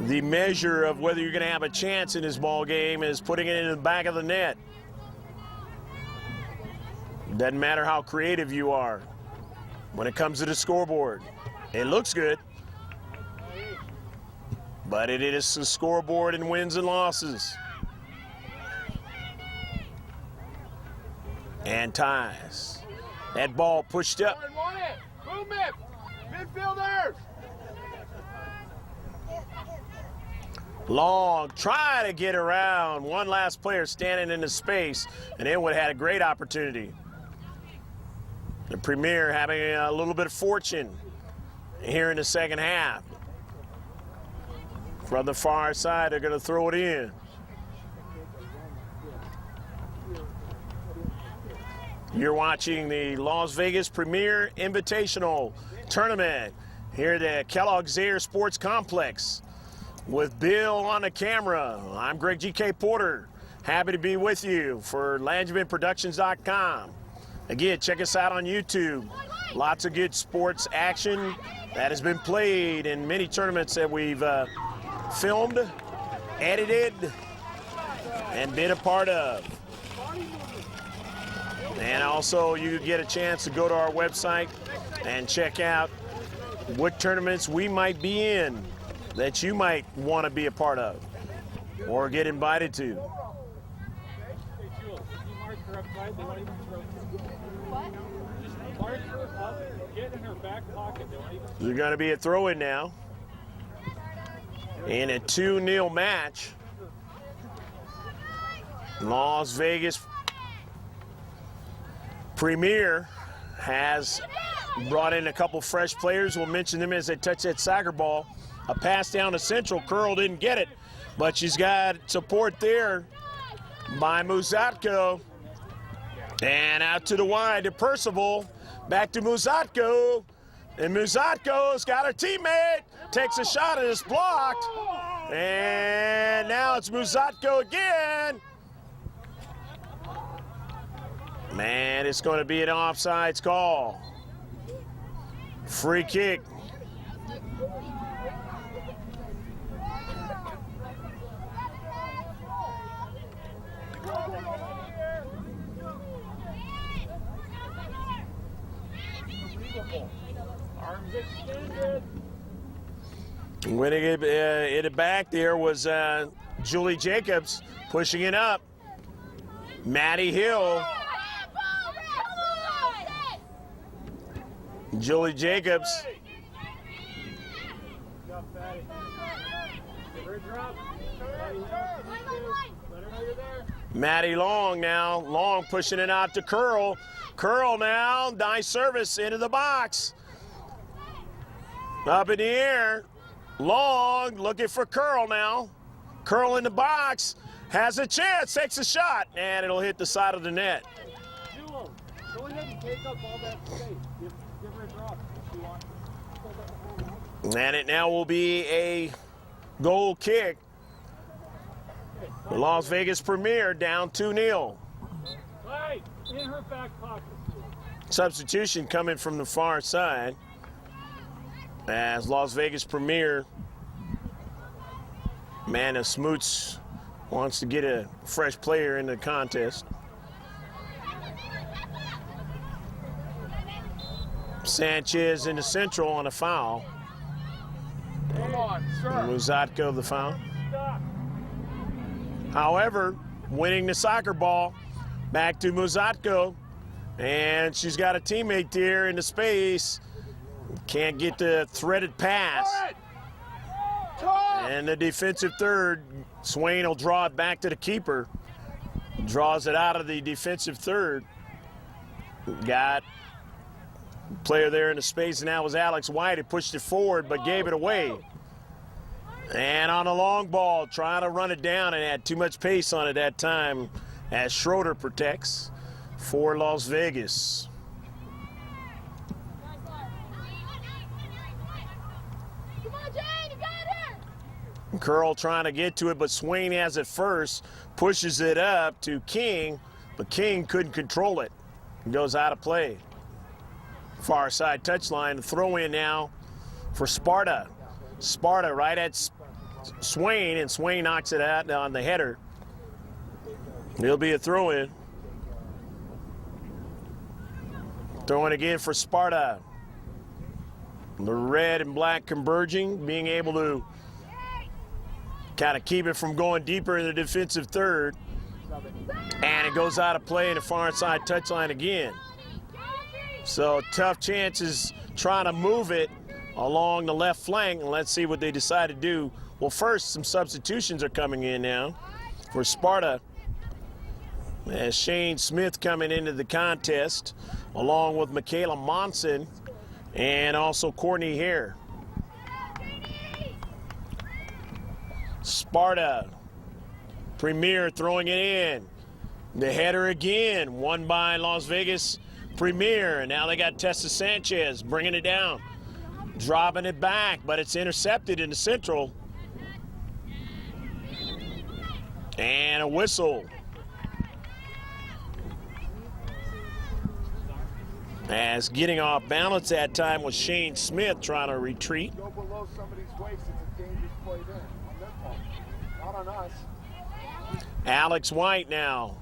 the measure of whether you're going to have a chance in this ball game, is putting it in the back of the net. Doesn't matter how creative you are when it comes to the scoreboard. It looks good, but it is the scoreboard in wins and losses. And ties. That ball pushed up. Want it. Movement. Midfielders. Long, try to get around. One last player standing in the space, and then would have had a great opportunity. The Premier having a little bit of fortune here in the second half. From the far side, they're going to throw it in. You're watching the Las Vegas Premier Invitational Tournament here at the Kellogg-Zaire Sports Complex. With Bill on the camera, I'm Greg G.K. Porter. Happy to be with you for LangemanProductions.com. Again, check us out on YouTube. Lots of good sports action that has been played in many tournaments that we've filmed, edited, and been a part of. And also, you get a chance to go to our website and check out what tournaments we might be in that you might want to be a part of or get invited to. Hey, Jules, if you mark her upside, they won't even throw. What? Just mark her up, get in her back pocket. They won't even throw. There's going to be a throw-in now in a 2-0 match. Las Vegas Premier has brought in a couple fresh players. We'll mention them as they touch that soccer ball. A pass down to Central. Curl didn't get it, but she's got support there by Muzatko. And out to the wide to Percival. Back to Muzatko. And Muzatko's got her teammate. Takes a shot and it's blocked. And now it's Muzatko again. Man, it's going to be an offsides call. Free kick. Arms extended. Winning it back there was Julie Jacobs pushing it up. Maddie Hill. Julie Jacobs. Got Fatty. Give her a drop. Let her know you're there. Maddie Long now. Long pushing it out to Curl. Curl now. Nice service into the box. Up in the air. Long looking for Curl now. Curl in the box. Has a chance. Takes a shot. And it'll hit the side of the net. Jewel, go ahead and take up all that space. Give her a drop if she wants. And it now will be a goal kick. The Las Vegas Premier down 2-0. Hey, in her back pocket. Substitution coming from the far side as Las Vegas Premier, Amanda Smoots, wants to get a fresh player in the contest. Sanchez in the central on a foul. Come on, sir. Muzatko the foul. Stop. However, winning the soccer ball, back to Muzatko, and she's got a teammate there in the space. Can't get the threaded pass. Time! And the defensive third, Swain will draw it back to the keeper. Draws it out of the defensive third. Got player there in the space, and that was Alex White who pushed it forward but gave it away. And on a long ball, trying to run it down and had too much pace on it that time as Schroeder protects for Las Vegas. Come on, Jane, you got it! Curl trying to get to it, but Swain has it first, pushes it up to King, but King couldn't control it. It goes out of play. Far side touchline, throw in now for Sparta. Sparta right at Swain, and Swain knocks it out on the header. It'll be a throw in. Throwing again for Sparta. The red and black converging, being able to kind of keep it from going deeper in the defensive third. And it goes out of play in the far side touchline again. So tough chances trying to move it along the left flank, and let's see what they decide to do. Well, first, some substitutions are coming in now for Sparta. As Shane Smith coming into the contest, along with Michaela Monson and also Courtney Hare. Sparta, Premier throwing it in. The header again, won by Las Vegas Premier. And now they got Tessa Sanchez bringing it down. Dropping it back, but it's intercepted in the central. And a whistle. As getting off balance that time was Shane Smith trying to retreat. Go below somebody's waist, it's a dangerous play there on their part, not on us. Alex White now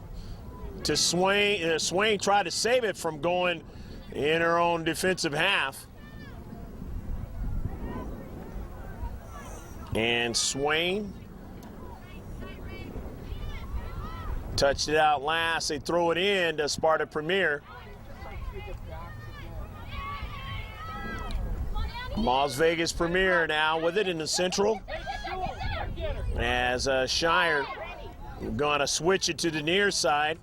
to Swain. Swain tried to save it from going in her own defensive half. And Swain touched it out last. They throw it in to Sparta Premier. Las Vegas Premier now with it in the central. As Shire going to switch it to the near side.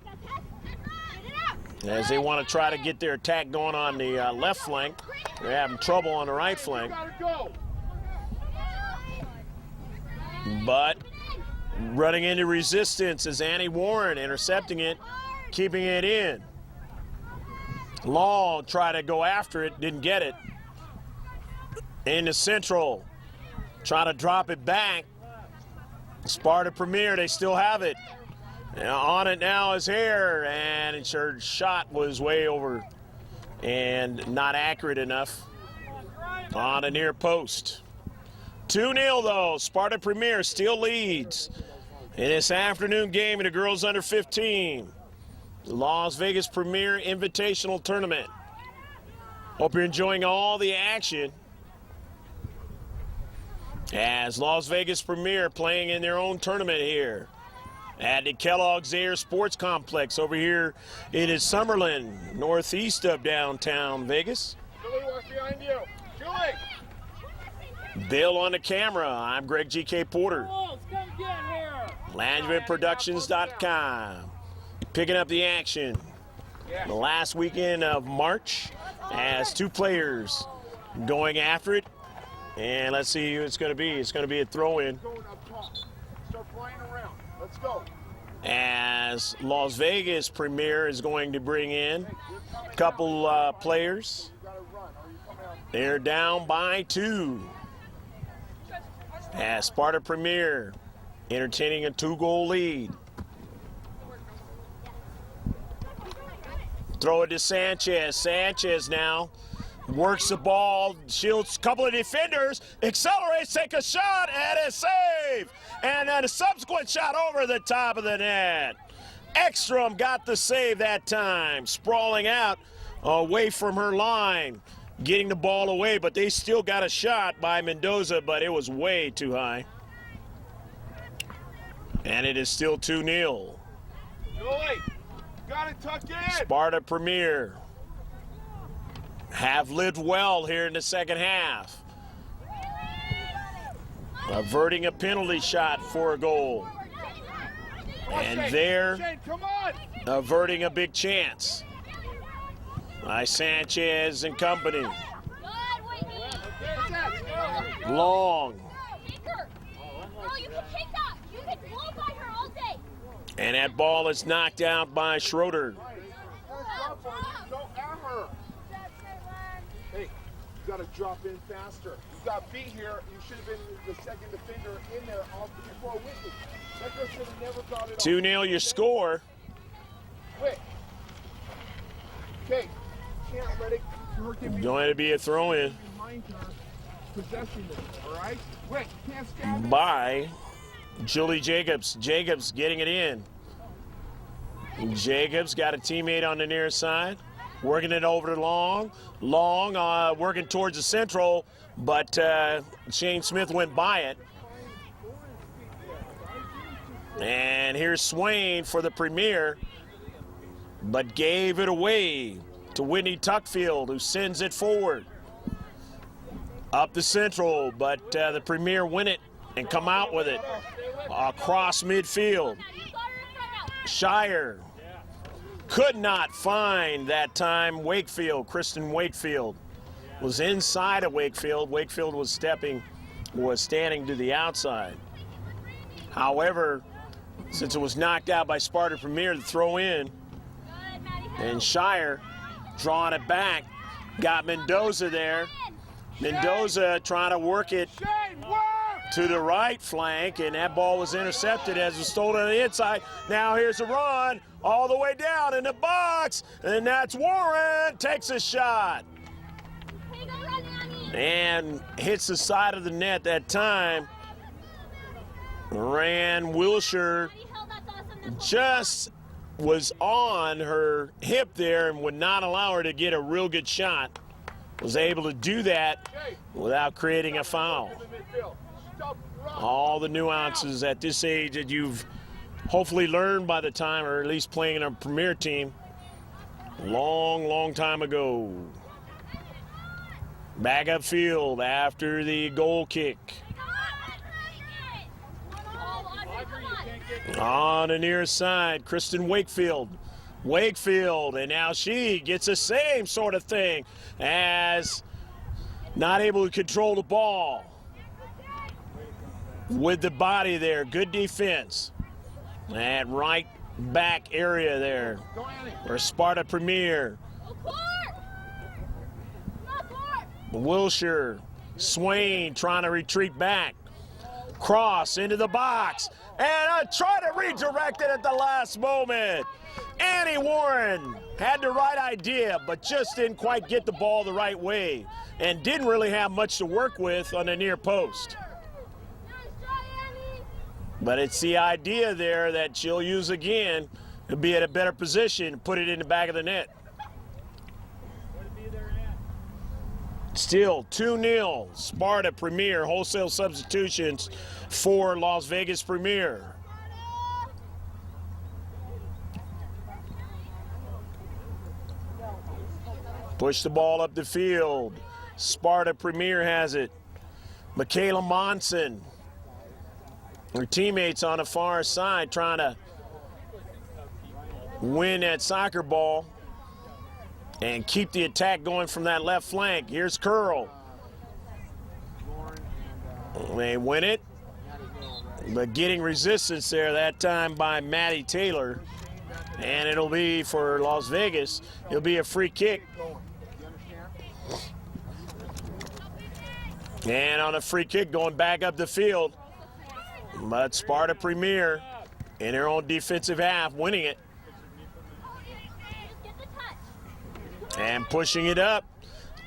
As they want to try to get their attack going on the left flank. They're having trouble on the right flank. But running into resistance is Annie Warren, intercepting it, keeping it in. Long tried to go after it, didn't get it. In the central, trying to drop it back. Sparta Premier, they still have it. Now on it now is Hare, and her shot was way over and not accurate enough on a near post. 2-0 though, Sparta Premier still leads in this afternoon game in the girls under 15. The Las Vegas Premier Invitational Tournament. Hope you're enjoying all the action. As Las Vegas Premier playing in their own tournament here at the Kellogg's Air Sports Complex over here in Summerlin, northeast of downtown Vegas. Julie, what's behind you? Julie! Bill on the camera. I'm Greg G.K. Porter. LangevinProductions.com. Picking up the action. The last weekend of March as two players going after it. And let's see who it's going to be. It's going to be a throw-in. Going up top. Start flying around. Let's go. As Las Vegas Premier is going to bring in a couple players. They're down by 2. As Sparta Premier entertaining a 2-goal lead. Throw it to Sanchez. Sanchez now works the ball, shields a couple of defenders, accelerates, take a shot, and a save. And then a subsequent shot over the top of the net. Ekstrom got the save that time, sprawling out away from her line, getting the ball away, but they still got a shot by Mendoza, but it was way too high. And it is still 2-0. Got it tucked in. Sparta Premier have lived well here in the second half. averting a penalty shot for a goal. And there, Shane, come on! averting a big chance by Sanchez and company. Long. And that ball is knocked out by Schroeder. Don't at her. Hey, you got to drop in faster. You got beat here. You should have been the second defender in there before Whitney. That girl should have never got it 2-0 your score. Quick. Okay, can't let it Going to be a throw-in behind her possessing it, all right? Quick, can't stab it. by Julie Jacobs. Jacobs getting it in. Jacobs got a teammate on the near side, working it over to Long. Long working towards the central, but Shane Smith went by it. And here's Swain for the Premier, but gave it away to Whitney Tuckfield, who sends it forward. Up the central, but the Premier win it and come out with it across midfield. Shire could not find that time Wakefield. Kristen Wakefield was inside of Wakefield. Wakefield was standing to the outside. However, since it was knocked out by Sparta Premier, the throw in, and Shire drawing it back, got Mendoza there. Mendoza trying to work it to the right flank, and that ball was intercepted as it was stolen on the inside. Now here's a run all the way down in the box, and that's Warren, takes a shot. And hits the side of the net that time. Rand Wilshire just was on her hip there and would not allow her to get a real good shot. Was able to do that without creating a foul. All the nuances at this age that you've hopefully learned by the time, or at least playing in a Premier team, long time ago. Back upfield after the goal kick. On the near side, Kristen Wakefield. Wakefield, and now she gets the same sort of thing as not able to control the ball with the body there. Good defense. That right back area there for Sparta Premier. Wilshire, Swain trying to retreat back. Cross into the box, and try to redirect it at the last moment. Annie Warren had the right idea, but just didn't quite get the ball the right way and didn't really have much to work with on the near post. But it's the idea there that she'll use again to be at a better position, put it in the back of the net. Still 2-0, Sparta Premier, wholesale substitutions for Las Vegas Premier. Push the ball up the field. Sparta Premier has it. Michaela Monson. Her teammates on the far side trying to win that soccer ball and keep the attack going from that left flank. Here's Curl. They win it, but getting resistance there that time by Maddie Taylor. And it'll be for Las Vegas. It'll be a free kick. And on a free kick going back up the field. But Sparta Premier in their own defensive half winning it. And pushing it up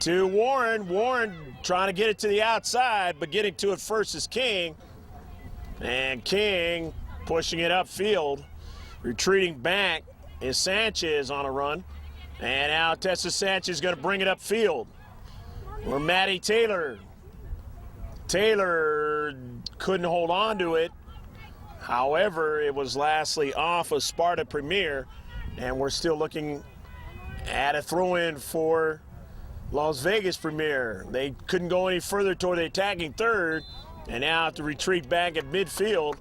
to Warren. Warren trying to get it to the outside, but getting to it first is King. And King pushing it upfield. Retreating back is Sanchez on a run. And now Tessa Sanchez is going to bring it upfield. Where Maddie Taylor. Taylor couldn't hold on to it. However, it was lastly off of Sparta Premier. And we're still looking at a throw-in for Las Vegas Premier. They couldn't go any further toward the attacking third and now have to retreat back at midfield.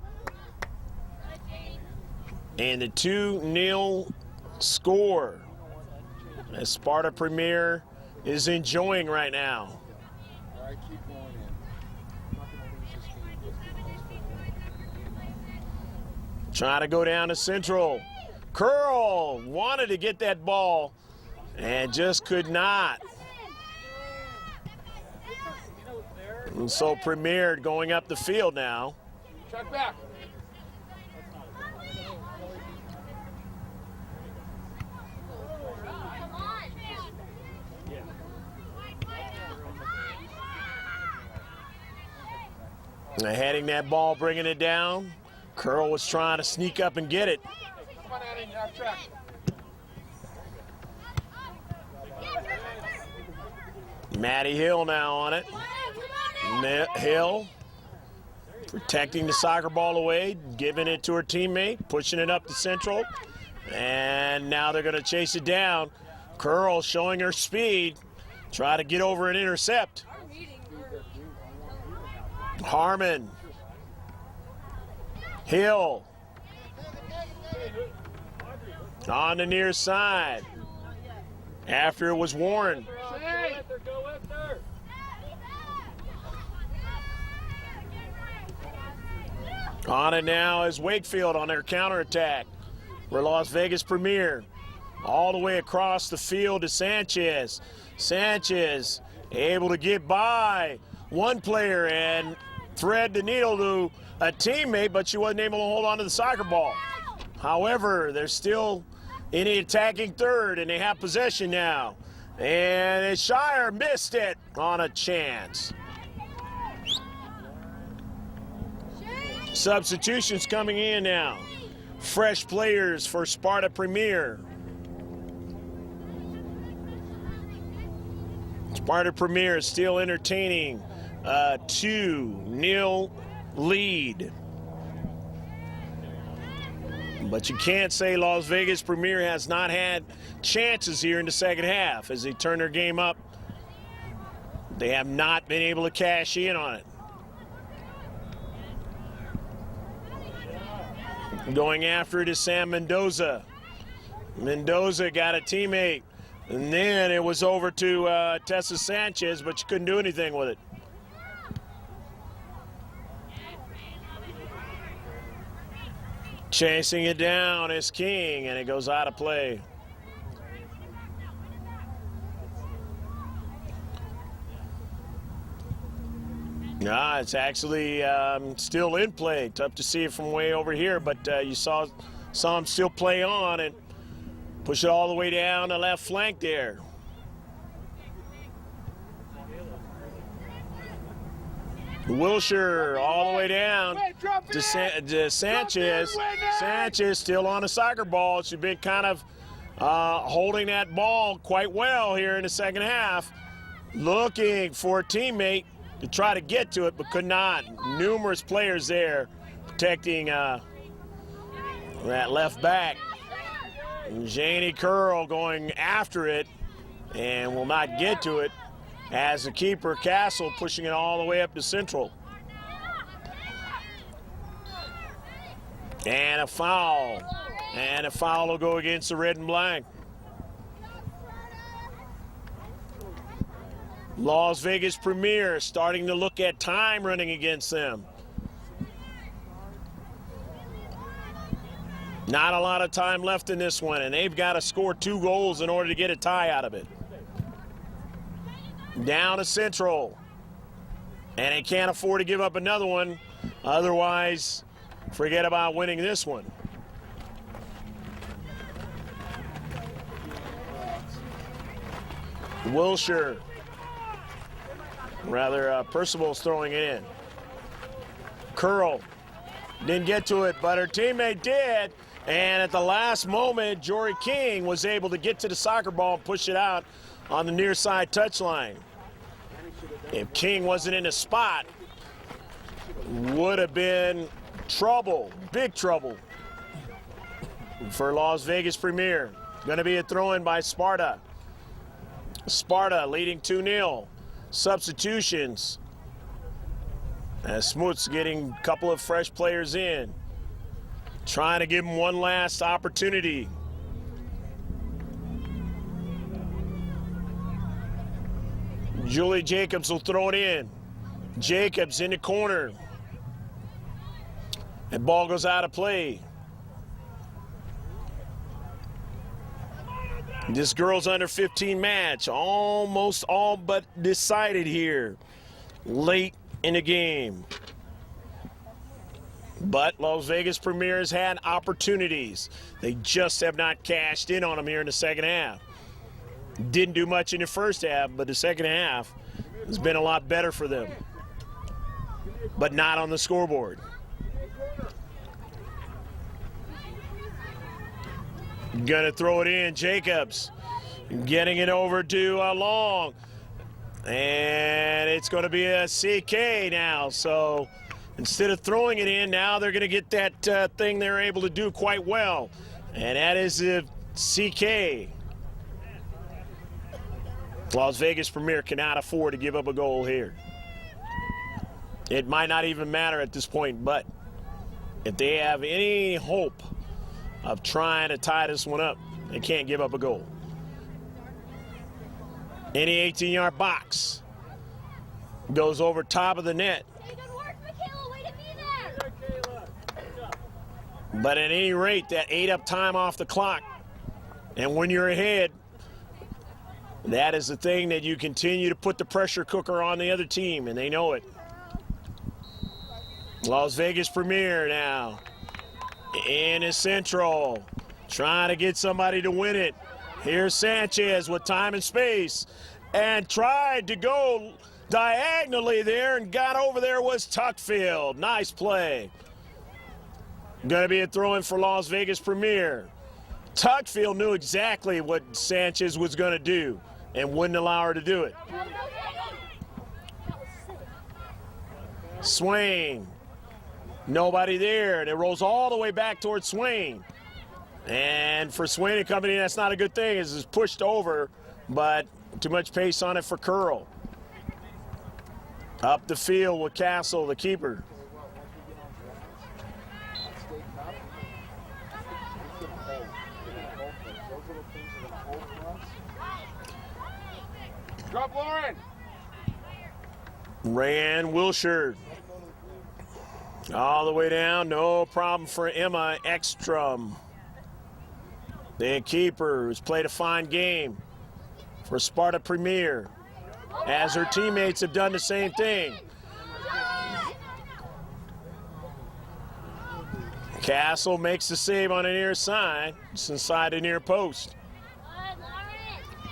And the 2-0 score as Sparta Premier is enjoying right now. All right, keep going in. I'm not going to lose this game. Trying to go down to Central. Curl wanted to get that ball and just could not. And so Premier going up the field now. Check back. Heading that ball, bringing it down. Curl was trying to sneak up and get it. Come on, Addie, half track. Maddie Hill now on it. Hill protecting the soccer ball away, giving it to her teammate, pushing it up to Central. And now they're going to chase it down. Curl showing her speed, try to get over and intercept. Harmon. Hill. On the near side. After it was Warren. On it now is Wakefield on their counterattack. For Las Vegas Premier. All the way across the field to Sanchez. Sanchez able to get by one player and thread the needle to a teammate, but she wasn't able to hold on to the soccer ball. However, they're still in the attacking third, and they have possession now. And Shire missed it on a chance. Substitutions coming in now. Fresh players for Sparta Premier. Sparta Premier is still entertaining a 2-0 lead. But you can't say Las Vegas Premier has not had chances here in the second half as they turn their game up. They have not been able to cash in on it. Going after it is Sam Mendoza. Mendoza got a teammate. And then it was over to Tessa Sanchez, but she couldn't do anything with it. Chasing it down is King, and it goes out of play. Nah, it's actually still in play. Tough to see it from way over here, but you saw him still play on and push it all the way down the left flank there. Wilshire all the way down to Sanchez. Sanchez still on the soccer ball. She's been kind of holding that ball quite well here in the second half. Looking for a teammate to try to get to it, but could not. Numerous players there protecting that left back. Janie Curl going after it and will not get to it as the keeper, Castle, pushing it all the way up to Central. And a foul. And a foul will go against the red and black. Las Vegas Premier starting to look at time running against them. Not a lot of time left in this one, and they've got to score 2 goals in order to get a tie out of it. Down to Central. And they can't afford to give up another one. Otherwise, forget about winning this one. Wilshire. Rather, Percival's throwing it in. Curl. Didn't get to it, but her teammate did. And at the last moment, Jory King was able to get to the soccer ball and push it out on the near side touchline. If King wasn't in a spot, would have been trouble, big trouble for Las Vegas Premier. Going to be a throw-in by Sparta. Sparta leading 2-0. Substitutions As Smoot's getting a couple of fresh players in, trying to give them one last opportunity. Julie Jacobs will throw it in. Jacobs in the corner. And ball goes out of play. This girls under 15 match almost all but decided here late in the game. But Las Vegas Premier has had opportunities. They just have not cashed in on them here in the second half. Didn't do much in the first half, but the second half has been a lot better for them. But not on the scoreboard. Gonna throw it in. Jacobs getting it over to Long. And it's going to be a CK now. So instead of throwing it in, now they're going to get that thing they're able to do quite well. And that is a CK. Las Vegas Premier cannot afford to give up a goal here. It might not even matter at this point, but if they have any hope of trying to tie this one up, they can't give up a goal. Any 18-yard box goes over top of the net. Hey, good work, Michaela. Way to be there. But at any rate, that ate up time off the clock. And when you're ahead, that is the thing that you continue to put the pressure cooker on the other team, and they know it. Las Vegas Premier now in his central, trying to get somebody to win it. Here's Sanchez with time and space and tried to go diagonally there and got over there was Tuckfield. Nice play. Going to be a throw-in for Las Vegas Premier. Tuckfield knew exactly what Sanchez was going to do and wouldn't allow her to do it. Swain. Nobody there, and it rolls all the way back towards Swain. And for Swain and company, that's not a good thing. It's pushed over, but too much pace on it for Curl. Up the field with Castle, the keeper. Drop Lauren. Rayanne Wilshire. All the way down, no problem for Emma Ekstrom. The keeper who's played a fine game for Sparta Premier, as her teammates have done the same thing. Castle makes the save on the near side. It's inside the near post.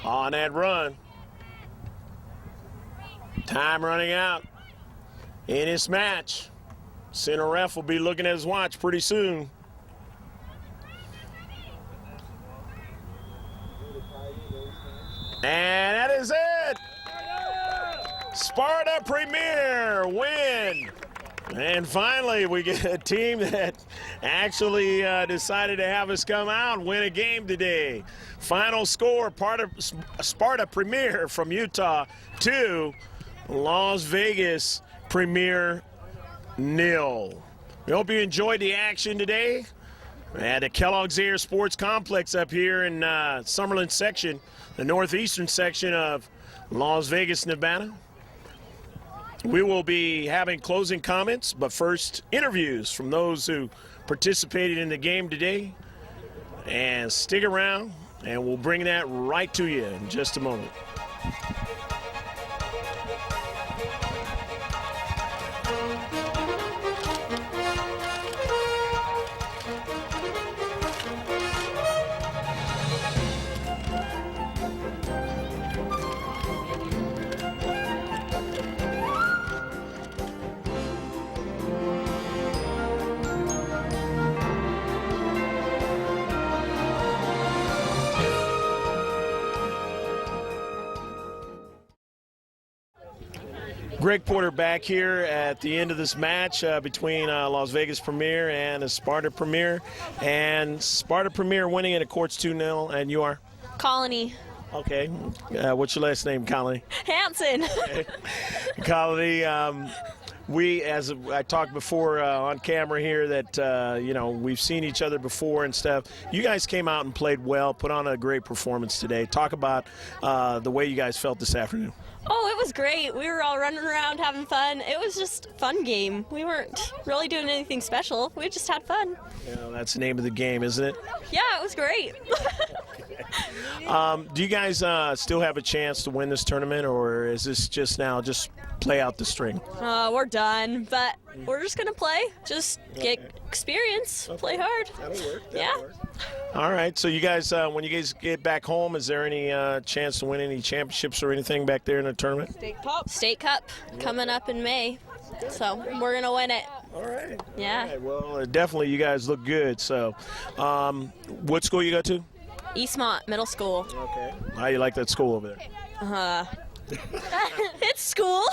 On that run. Time running out in this match. Center ref will be looking at his watch pretty soon. And that is it. Sparta Premier win. And finally, we get a team that actually decided to have us come out and win a game today. Final score, Sparta Premier from Utah 2, Las Vegas Premier 0. We hope you enjoyed the action today at the Kellogg's Air Sports Complex up here in Summerlin section, the northeastern section of Las Vegas, Nevada. We will be having closing comments, but first interviews from those who participated in the game today. And stick around, and we'll bring that right to you in just a moment. Greg Porter back here at the end of this match between Las Vegas Premier and the Sparta Premier. And Sparta Premier winning it at courts 2-0, and you are? Colony. Okay. What's your last name, Colony? Hanson. Colony, we, as I talked before on camera here, that we've seen each other before and stuff. You guys came out and played well, put on a great performance today. Talk about the way you guys felt this afternoon. Oh, it was great. We were all running around having fun. It was just a fun game. We weren't really doing anything special. We just had fun. That's the name of the game, isn't it? Yeah, it was great. Do you guys still have a chance to win this tournament, or is this just play out the string? We're done, but we're just going to play. Just get experience. Play hard. That'll work. Yeah. Work. All right. So you guys, when you guys get back home, is there any chance to win any championships or anything back there in the tournament? State Cup coming up in May. So we're going to win it. All right. Yeah. All right. Well, definitely you guys look good. So what school you go to? Eastmont Middle School. Okay. How you like that school over there? It's school.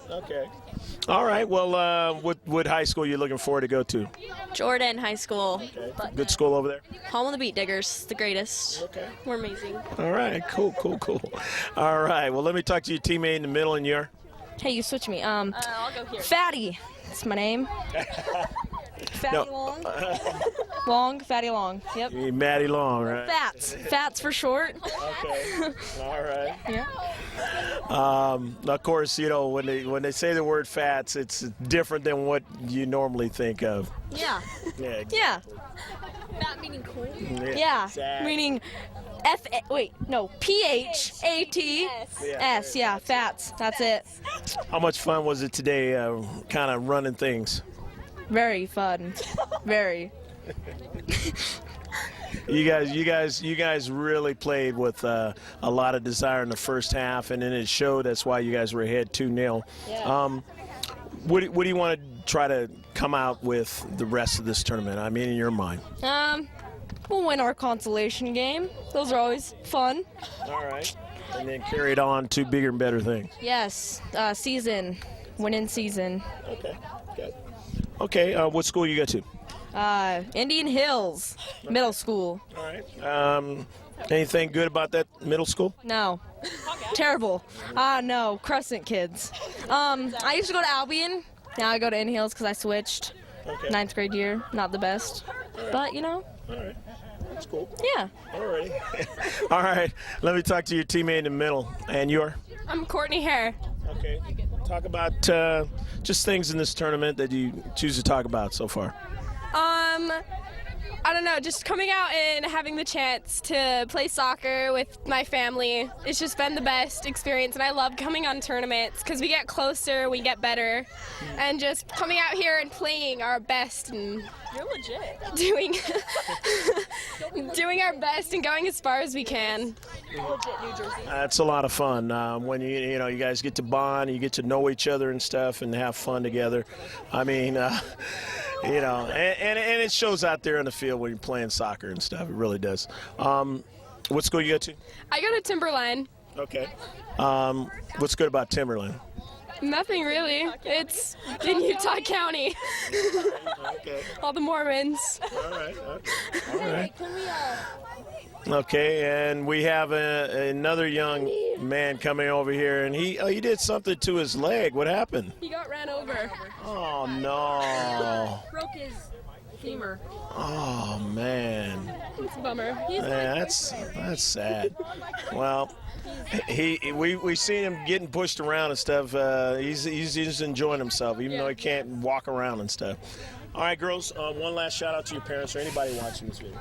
Okay. All right. Well, what high school are you looking forward to go to? Jordan High School. Okay. Good school over there? Home of the Beat Diggers, the greatest. Okay. We're amazing. All right. Cool. All right. Well, let me talk to your teammate in the middle, and you're? Hey, you switch me. I'll go here. Fatty. That's my name. Fatty Long. Long, Fatty Long. Yep. You're Maddie Long, right? Fats for short. Okay. All right. Yeah. Of course, when they say the word fats, it's different than what you normally think of. Yeah. Yeah. Yeah. Fat meaning cool? Yeah. Exactly. Meaning PHATS. Yeah, fats. That's it. How much fun was it today, kind of running things? Very fun. Very. You guys really played with a lot of desire in the first half, and then it showed. That's why you guys were ahead 2-0. Yeah. What do you want to try to come out with the rest of this tournament? I mean, in your mind. We'll win our consolation game. Those are always fun. All right. And then carry it on to bigger and better things. Yes. Winning season. Okay. Good. Okay. What school you go to? Indian Hills Middle School. All right. Anything good about that middle school? No. Terrible. No. Crescent kids. I used to go to Albion. Now I go to Indian Hills because I switched. Okay. 9th grade year. Not the best. But, All right. That's cool. Yeah. All right. All right. Let me talk to your teammate in the middle. And you're? I'm Courtney Hare. Okay. Talk about just things in this tournament that you choose to talk about so far. I don't know, just coming out and having the chance to play soccer with my family. It's just been the best experience, and I love coming on tournaments because we get closer, we get better, and just coming out here and playing our best and You're legit. doing our best and going as far as we can. Legit New Jersey. It's a lot of fun when you guys get to bond, you get to know each other and stuff, and have fun together. I mean, and it shows out there on the field when you're playing soccer and stuff. It really does. What school you go to? I go to Timberline. Okay. What's good about Timberland? Nothing really. It's in Utah County. Okay. All the Mormons. All right. All right. Okay, and we have another young man coming over here, and he did something to his leg. What happened? He got ran over. Oh no! Broke his femur. Oh man! It's a bummer. Yeah, that's sad. Well, we seen him getting pushed around and stuff. He's just enjoying himself, even though he can't walk around and stuff. All right, girls. One last shout out to your parents or anybody watching this video.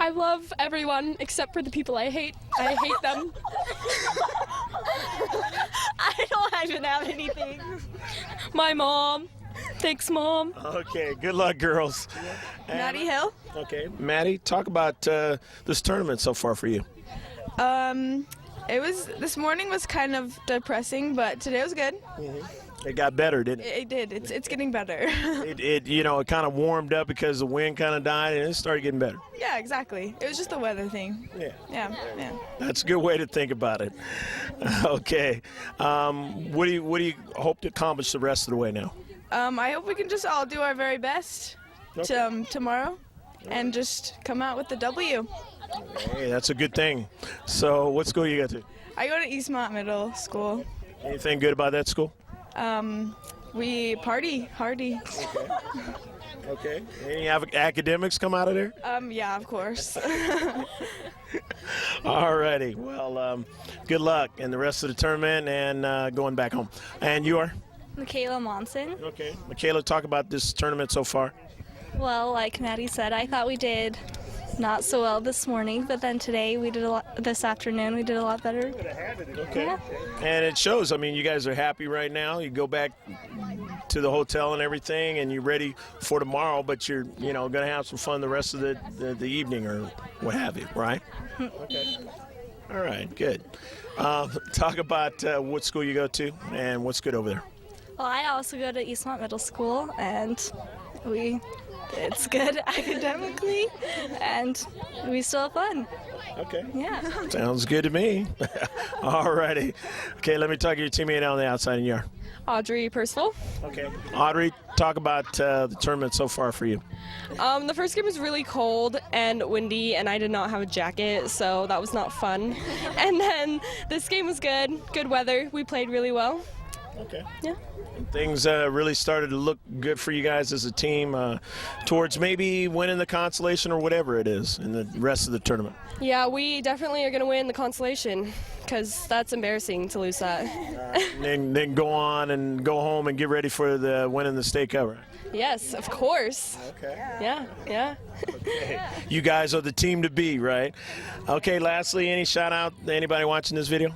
I love everyone except for the people I hate. I hate them. I don't even have anything. My mom. Thanks, Mom. Okay, good luck, girls. Maddie Hill. Okay, Maddie, talk about this tournament so far for you. This morning was kind of depressing, but today was good. It got better, didn't it? It did. It's getting better. It kind of warmed up because the wind kind of died, and it started getting better. Yeah, exactly. It was just a weather thing. Yeah. Yeah. That's a good way to think about it. Okay. What do you hope to accomplish the rest of the way now? I hope we can just all do our very best tomorrow and just come out with the W. Hey, that's a good thing. So what school you go to? I go to Eastmont Middle School. Anything good about that school? We party hardy. Okay. Any academics come out of there? Yeah, of course. All righty. Well, good luck in the rest of the tournament and going back home. And you are? Michaela Monson. Okay. Michaela, talk about this tournament so far. Well, like Maddie said, I thought we did not so well this morning, but then today we did a lot. This afternoon we did a lot better. Okay. Yeah. And it shows. I mean, you guys are happy right now. You go back to the hotel and everything, and you're ready for tomorrow. But you're, going to have some fun the rest of the evening or what have you, right? Okay. All right. Good. Talk about what school you go to and what's good over there. Well, I also go to Eastmont Middle School, and it's good academically, and we still have fun. Okay. Yeah. Sounds good to me. All righty. Okay, let me talk to your teammate on the outside, and you are. Audrey Percival. Okay. Audrey, talk about the tournament so far for you. The first game was really cold and windy, and I did not have a jacket, so that was not fun. And then this game was good weather. We played really well. Okay. Yeah. And things really started to look good for you guys as a team towards maybe winning the consolation or whatever it is in the rest of the tournament. Yeah, we definitely are going to win the consolation because that's embarrassing to lose that. And then go on and go home and get ready for the winning the state cover. Yes, of course. Okay. Yeah. Okay. You guys are the team to beat, right? Okay, lastly, any shout out to anybody watching this video?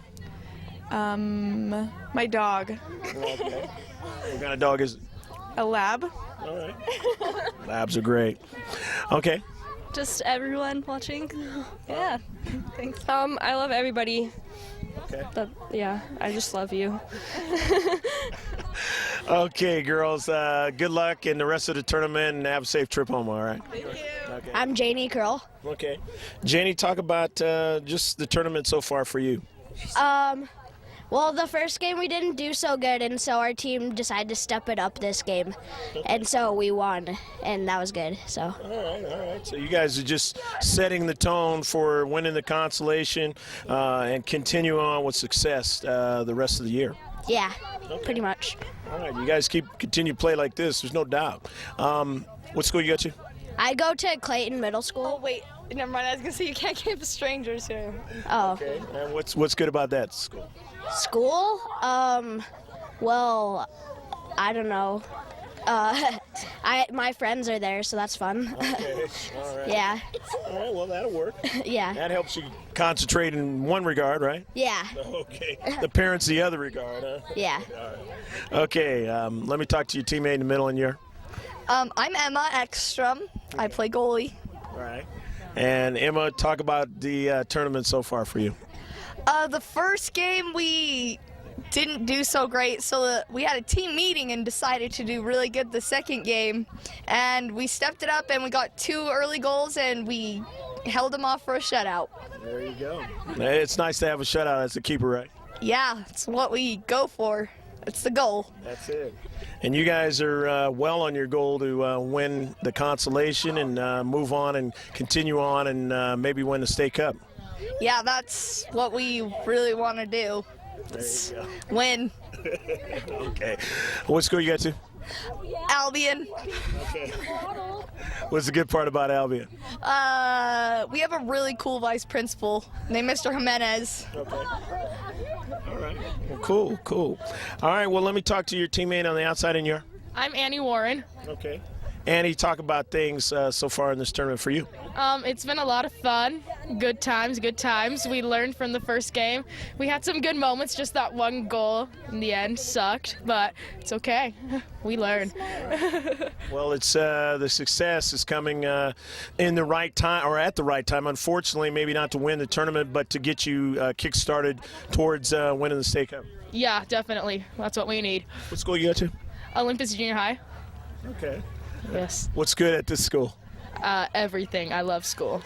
My dog. Okay. What kind of dog is it? A lab. All right. Labs are great. Okay. Just everyone watching. Yeah. Thanks. I love everybody. Okay. I just love you. Okay, girls. Good luck in the rest of the tournament and have a safe trip home, all right? Thank you. Okay. I'm Janie Curl. Okay. Janie, talk about just the tournament so far for you. Well, the first game we didn't do so good, and so our team decided to step it up this game, and so we won, and that was good. So. All right. So you guys are just setting the tone for winning the consolation and continue on with success the rest of the year. Yeah, pretty much. All right. You guys continue to play like this. There's no doubt. What school you go to? I go to Clayton Middle Oh School. wait, never mind. I was gonna say you can't camp strangers here. Oh. Okay. And what's good about that school? School? Well, I don't know. My friends are there, so that's fun. Okay. All right. Yeah. All right. Well, that'll work. Yeah. That helps you concentrate in one regard, right? Yeah. Okay. The parents the other regard, huh? Yeah. All right. Okay. Let me talk to your teammate in the middle and you're. I'm Emma Ekstrom. I play goalie. All right. And Emma, talk about the tournament so far for you. The first game we didn't do so great, so we had a team meeting and decided to do really good the second game, and we stepped it up and we got 2 early goals and we held them off for a shutout. There you go. It's nice to have a shutout as a keeper, right? Yeah, it's what we go for. It's the goal. That's it. And you guys are well on your goal to win the consolation and move on and continue on and maybe win the state cup. Yeah, that's what we really want to do. There you go. Win. Okay. What school you got to? Albion. Okay. What's the good part about Albion? We have a really cool vice principal named Mr. Jimenez. Okay. All right. Well, cool. All right, well, let me talk to your teammate on the outside in your. I'm Annie Warren. Okay. Annie, talk about things so far in this tournament for you. It's been a lot of fun. Good times. We learned from the first game. We had some good moments, just that one goal in the end sucked, but it's okay. We learned. Well, it's the success is coming in the right time or at the right time. Unfortunately, maybe not to win the tournament, but to get you kick-started towards winning the state cup. Yeah, definitely. That's what we need. What school you go to? Olympus Junior High. Okay. Yes. What's good at this school? Everything. I love school.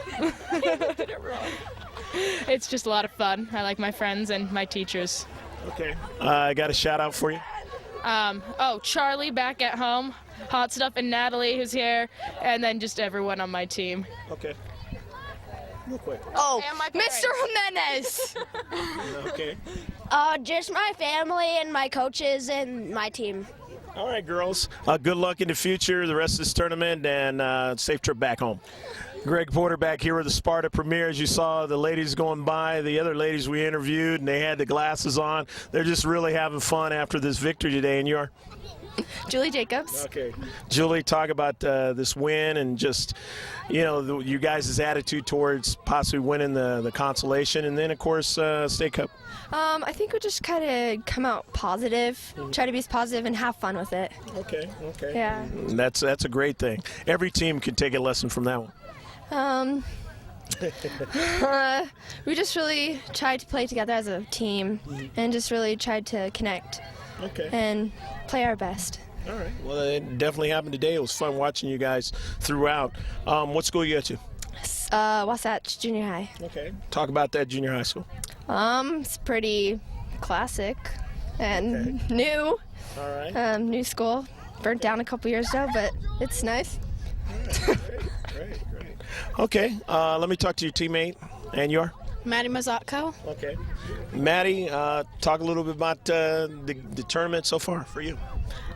It's just a lot of fun. I like my friends and my teachers. Okay. I got a shout out for you. Charlie back at home, Hot Stuff and Natalie who's here, and then just everyone on my team. Okay. Real quick. Oh, And my Mr. Jimenez. Okay. Just my family and my coaches and my team. All right, girls. Good luck in the future, the rest of this tournament, and safe trip back home. Greg Porter back here with the Sparta Premier. As you saw the ladies going by, the other ladies we interviewed, and they had the glasses on. They're just really having fun after this victory today, and you are? Julie Jacobs. Okay. Julie, talk about this win and just, you guys' attitude towards possibly winning the consolation, and then, of course, State Cup. I think we just kind of come out positive, try to be positive and have fun with it. Okay. Yeah. That's a great thing. Every team can take a lesson from that one. We just really tried to play together as a team and just really tried to connect and play our best. All right. Well, it definitely happened today. It was fun watching you guys throughout. What school you go to? Wasatch Junior High. Okay. Talk about that junior high school. It's pretty classic and new. All right. New school. Burnt down a couple years ago, but it's nice. Great. Okay. Let me talk to your teammate. And your? Maddie Mazzatko. Okay. Maddie, talk a little bit about the tournament so far for you.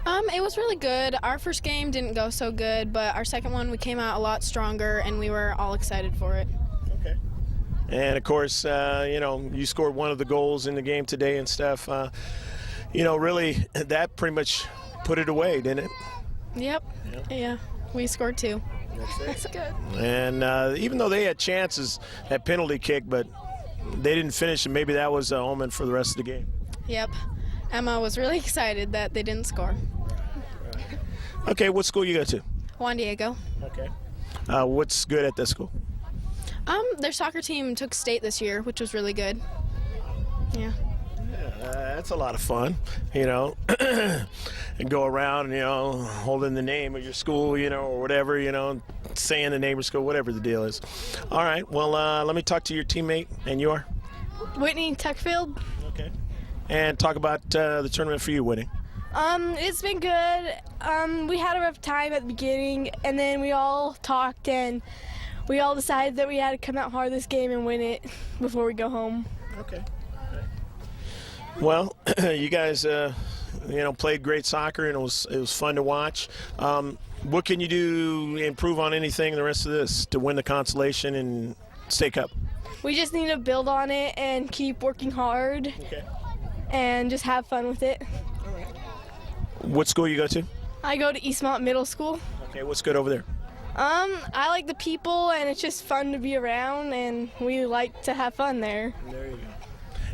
It was really good. Our first game didn't go so good, but our second one we came out a lot stronger, and we were all excited for it. Okay. And of course, you scored one of the goals in the game today and stuff. Really, that pretty much put it away, didn't it? Yep. Yeah. We scored 2. That's good. And even though they had chances at penalty kick, but they didn't finish, and maybe that was an omen for the rest of the game. Yep. Emma was really excited that they didn't score. Okay, what school you go to? Juan Diego. Okay. What's good at this school? Their soccer team took state this year, which was really good. Yeah. That's a lot of fun, and go around, holding the name of your school, or whatever, saying the name of school, whatever the deal is. All right, well, let me talk to your teammate, and you are? Whitney Techfield. Okay. And talk about the tournament for you, Whitney. It's been good. We had a rough time at the beginning, and then we all talked, and we all decided that we had to come out hard this game and win it before we go home. Okay. Well, you guys, played great soccer, and it was fun to watch. What can you do to improve on anything the rest of this to win the consolation and State Cup? We just need to build on it and keep working hard. Okay. And just have fun with it. All right. What school you go to? I go to Eastmont Middle School. Okay, what's good over there? I like the people, and it's just fun to be around, and we like to have fun there. There you go.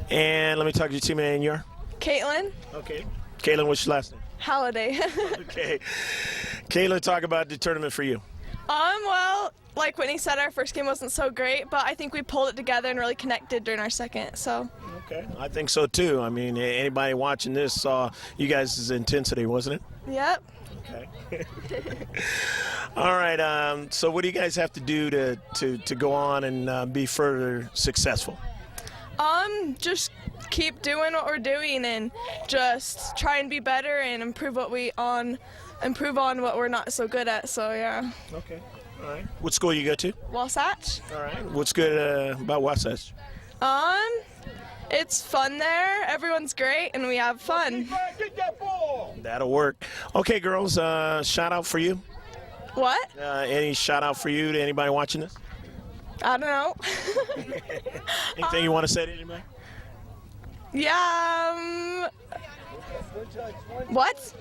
And let me talk to your teammate, and your? Caitlin. Okay. Caitlin, what's your last name? Holiday. Okay. Caitlin, talk about the tournament for you. Well, like Whitney said, our first game wasn't so great, but I think we pulled it together and really connected during our second, so. Okay, I think so too. I mean, anybody watching this saw you guys' intensity, wasn't it? Yep. Okay. All right, so what do you guys have to do to go on and be further successful? Just keep doing what we're doing and just try and be better and improve on what we're not so good at, so yeah. Okay. All right. What school you go to? Wasatch. All right. What's good about Wasatch? It's fun there. Everyone's great, and we have fun. That'll work. Okay, girls, shout out for you. What? Any shout out for you to anybody watching this? I don't know. Anything you want to say to anybody? Yeah, what?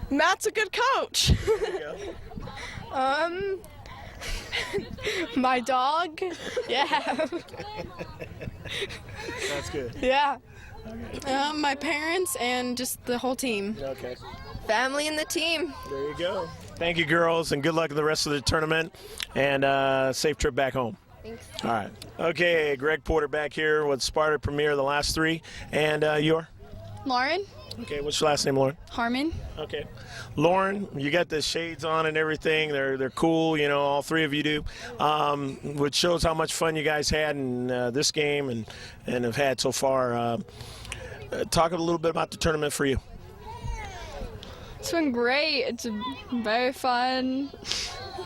Matt's a good coach. My dog. Yeah. That's good. Yeah. My parents and just the whole team. Okay. Family and the team. There you go. Thank you, girls, and good luck in the rest of the tournament, and safe trip back home. Thanks. All right. Okay, Greg Porter back here with Sparta Premier, the last 3. And your? Lauren. Okay, what's your last name, Lauren? Harmon. Okay. Lauren, you got the shades on and everything. They're cool, all 3 of you do, which shows how much fun you guys had in this game and have had so far. Talk a little bit about the tournament for you. It's been great. It's very fun.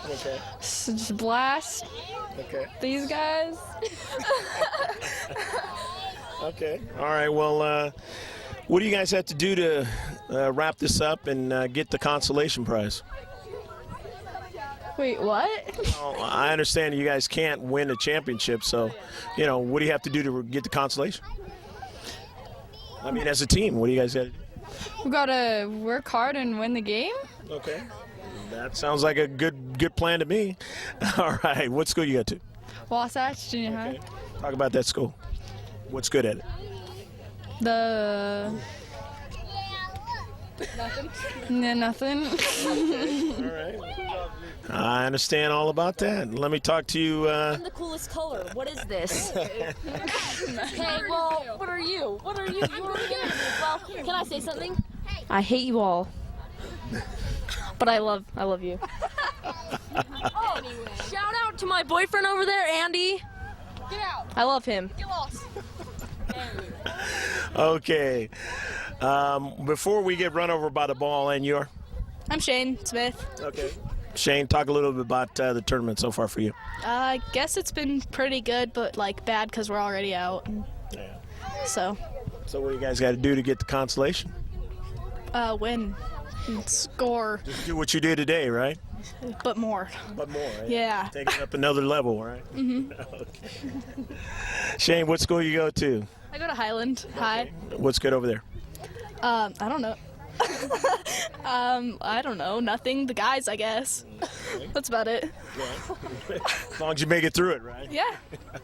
Okay. Just blast Okay. these guys. Okay. All right. Well, what do you guys have to do to wrap this up and get the consolation prize? Wait, what? Well, I understand you guys can't win a championship, so, what do you have to do to get the consolation? I mean, as a team, what do you guys got to do? We gotta work hard and win the game. Okay. That sounds like a good plan to me. All right. What school you got to? Wasatch Junior High. Talk about that school. What's good at it? Nothing. All right. I understand all about that. Let me talk to you. I'm the coolest color. What is this? Hey, well, what are you? What are you? You were beginning. Well, can I say something? I hate you all. But I love you. Oh, shout out to my boyfriend over there, Andy. Get out. I love him. Get lost. Okay. Before we get run over by the ball, and you're? I'm Shane Smith. Okay. Shane, talk a little bit about the tournament so far for you. I guess it's been pretty good, but bad because we're already out. Yeah. So what do you guys got to do to get the consolation? win and score. Just do what you did today, right? But more. But more, right? Yeah. Take it up another level, right? Mm-hmm. Okay. Shane, what school you go to? I go to Highland High. What's good over there? I don't know. I don't know. Nothing. The guys, I guess. That's about it. As long as you make it through it, right? Yeah.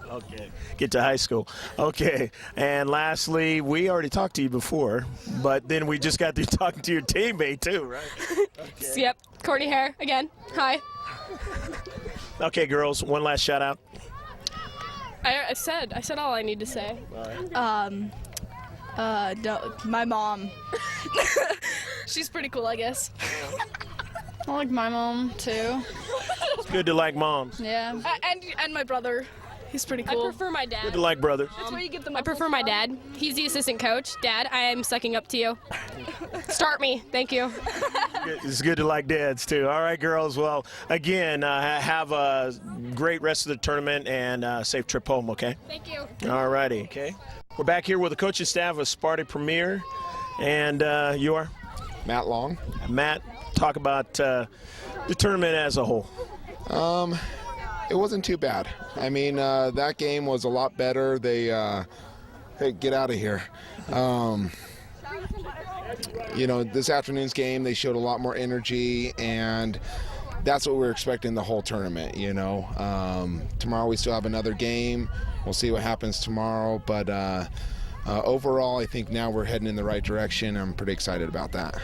Okay. Get to high school. Okay. And lastly, we already talked to you before, but then we just got through talking to your teammate too, right? Okay. Yep. Courtney Hare again. Hi. Okay, girls. One last shout out. I said all I need to say. No, my mom. She's pretty cool, I guess. I like my mom too. It's good to like moms. Yeah. And my brother. He's pretty cool. I prefer my dad. Good to like brothers. That's where you get the I prefer my dad. He's the assistant coach. Dad, I am sucking up to you. Start me. Thank you. It's good to like dads too. All right, girls. Well, again, have a great rest of the tournament and safe trip home. Okay. Thank you. All righty. Okay. We're back here with the coaching staff of Sparta Premier, and you are Matt Long. Matt, talk about the tournament as a whole. It wasn't too bad. I mean, that game was a lot better. They, hey, get out of here. This afternoon's game, they showed a lot more energy, and that's what we're expecting the whole tournament, Tomorrow we still have another game. We'll see what happens tomorrow, but overall, I think now we're heading in the right direction. I'm pretty excited about that.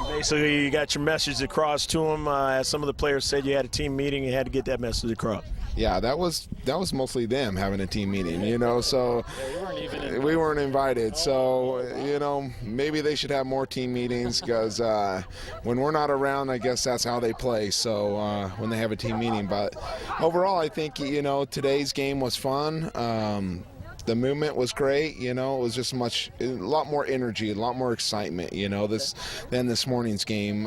Basically, you got your message across to them. As some of the players said, you had a team meeting. You had to get that message across. Yeah, that was mostly them having a team meeting, so we weren't invited. So, maybe they should have more team meetings because when we're not around, I guess that's how they play. So when they have a team meeting, but overall, I think, today's game was fun. The movement was great, it was just a lot more energy, a lot more excitement, than this morning's game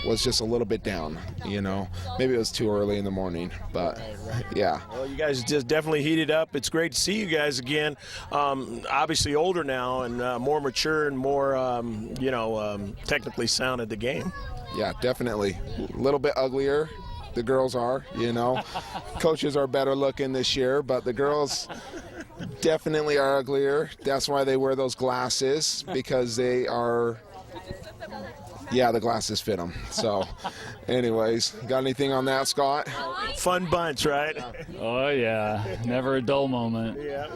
was just a little bit down, Maybe it was too early in the morning, but yeah. Well, you guys just definitely heated up. It's great to see you guys again. Obviously older now and more mature and more, technically sound at the game. Yeah, definitely. A little bit uglier. The girls are, Coaches are better looking this year, but the girls definitely are uglier. That's why they wear those glasses, because they are, the glasses fit them. So, anyways, got anything on that, Scott? Fun bunch, right? Oh, yeah. Never a dull moment. Yep.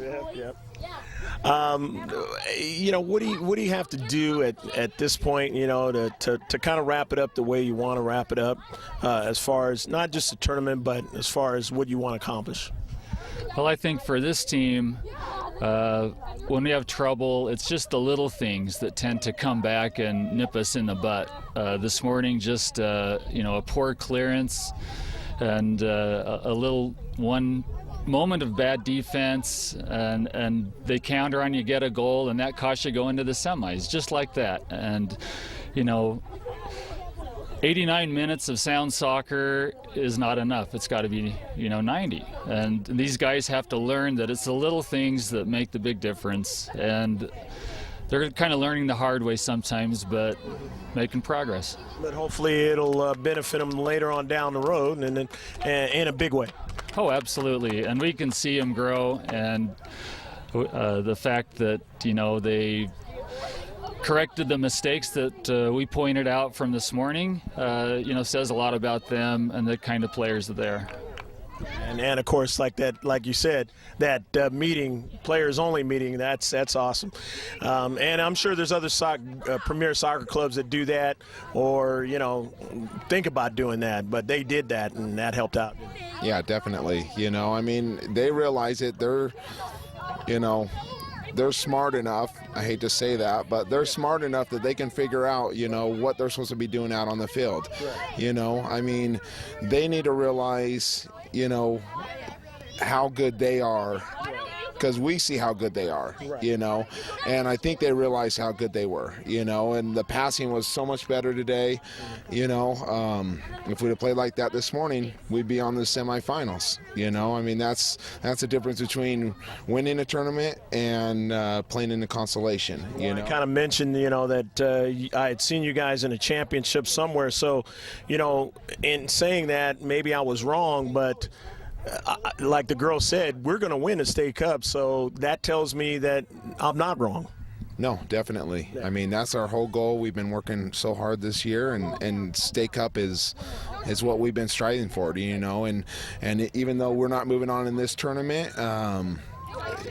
What do you have to do at this point, to kind of wrap it up the way you want to wrap it up, as far as not just the tournament, but as far as what you want to accomplish? Well, I think for this team, when we have trouble, it's just the little things that tend to come back and nip us in the butt. This morning, just a poor clearance and a little one moment of bad defense, and they counter on you, get a goal, and that costs you go into the semis, just like that. And 89 minutes of sound soccer is not enough. It's got to be, 90. And these guys have to learn that it's the little things that make the big difference. And they're kind of learning the hard way sometimes, but making progress. But hopefully it'll benefit them later on down the road and in a big way. Oh, absolutely. And we can see them grow. And the fact that, they corrected the mistakes that we pointed out from this morning, says a lot about them and the kind of players that they are. And of course, like you said, that meeting, players only meeting, that's awesome. And I'm sure there's other premier soccer clubs that do that, or think about doing that. But they did that, and that helped out. Yeah, definitely. They realize it. They're smart enough, I hate to say that, but they're smart enough that they can figure out, what they're supposed to be doing out on the field. They need to realize, how good they are, because we see how good they are, and I think they realize how good they were, and the passing was so much better today, if we'd have played like that this morning, we'd be on the semifinals, that's the difference between winning a tournament and playing in the consolation, I kind of mentioned, that I had seen you guys in a championship somewhere, so, in saying that, maybe I was wrong, but like the girl said, we're going to win the state cup, so that tells me that I'm not wrong. No, definitely. That's our whole goal. We've been working so hard this year, and state cup is what we've been striving for, and even though we're not moving on in this tournament,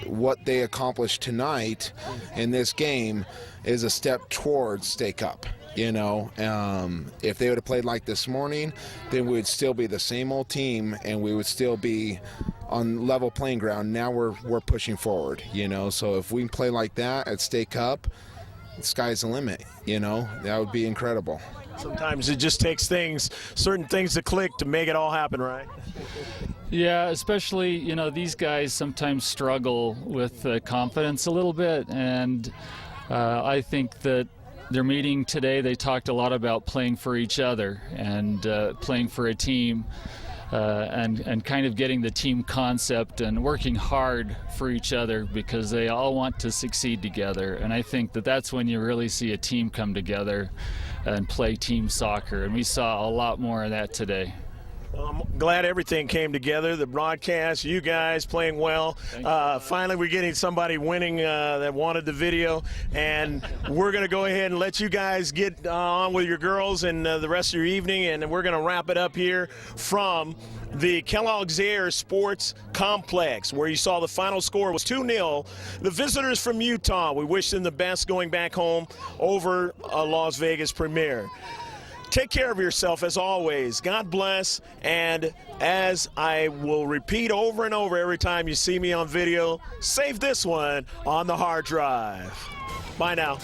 what they accomplished tonight in this game is a step towards state cup. If they would have played like this morning, then we would still be the same old team, and we would still be on level playing ground. Now we're pushing forward, So if we can play like that at State Cup, the sky's the limit, That would be incredible. Sometimes it just takes certain things to click to make it all happen, right? Yeah, especially, these guys sometimes struggle with confidence a little bit, and I think that their meeting today, they talked a lot about playing for each other and playing for a team and kind of getting the team concept and working hard for each other because they all want to succeed together. And I think that that's when you really see a team come together and play team soccer. And we saw a lot more of that today. Well, I'm glad everything came together, the broadcast, you guys playing well. Finally, we're getting somebody winning that wanted the video, and we're going to go ahead and let you guys get on with your girls and the rest of your evening, and we're going to wrap it up here from the Kellogg's Air Sports Complex, where you saw the final score was 2-0. The visitors from Utah, we wish them the best going back home over Las Vegas Premier. Take care of yourself as always. God bless. And as I will repeat over and over every time you see me on video, save this one on the hard drive. Bye now.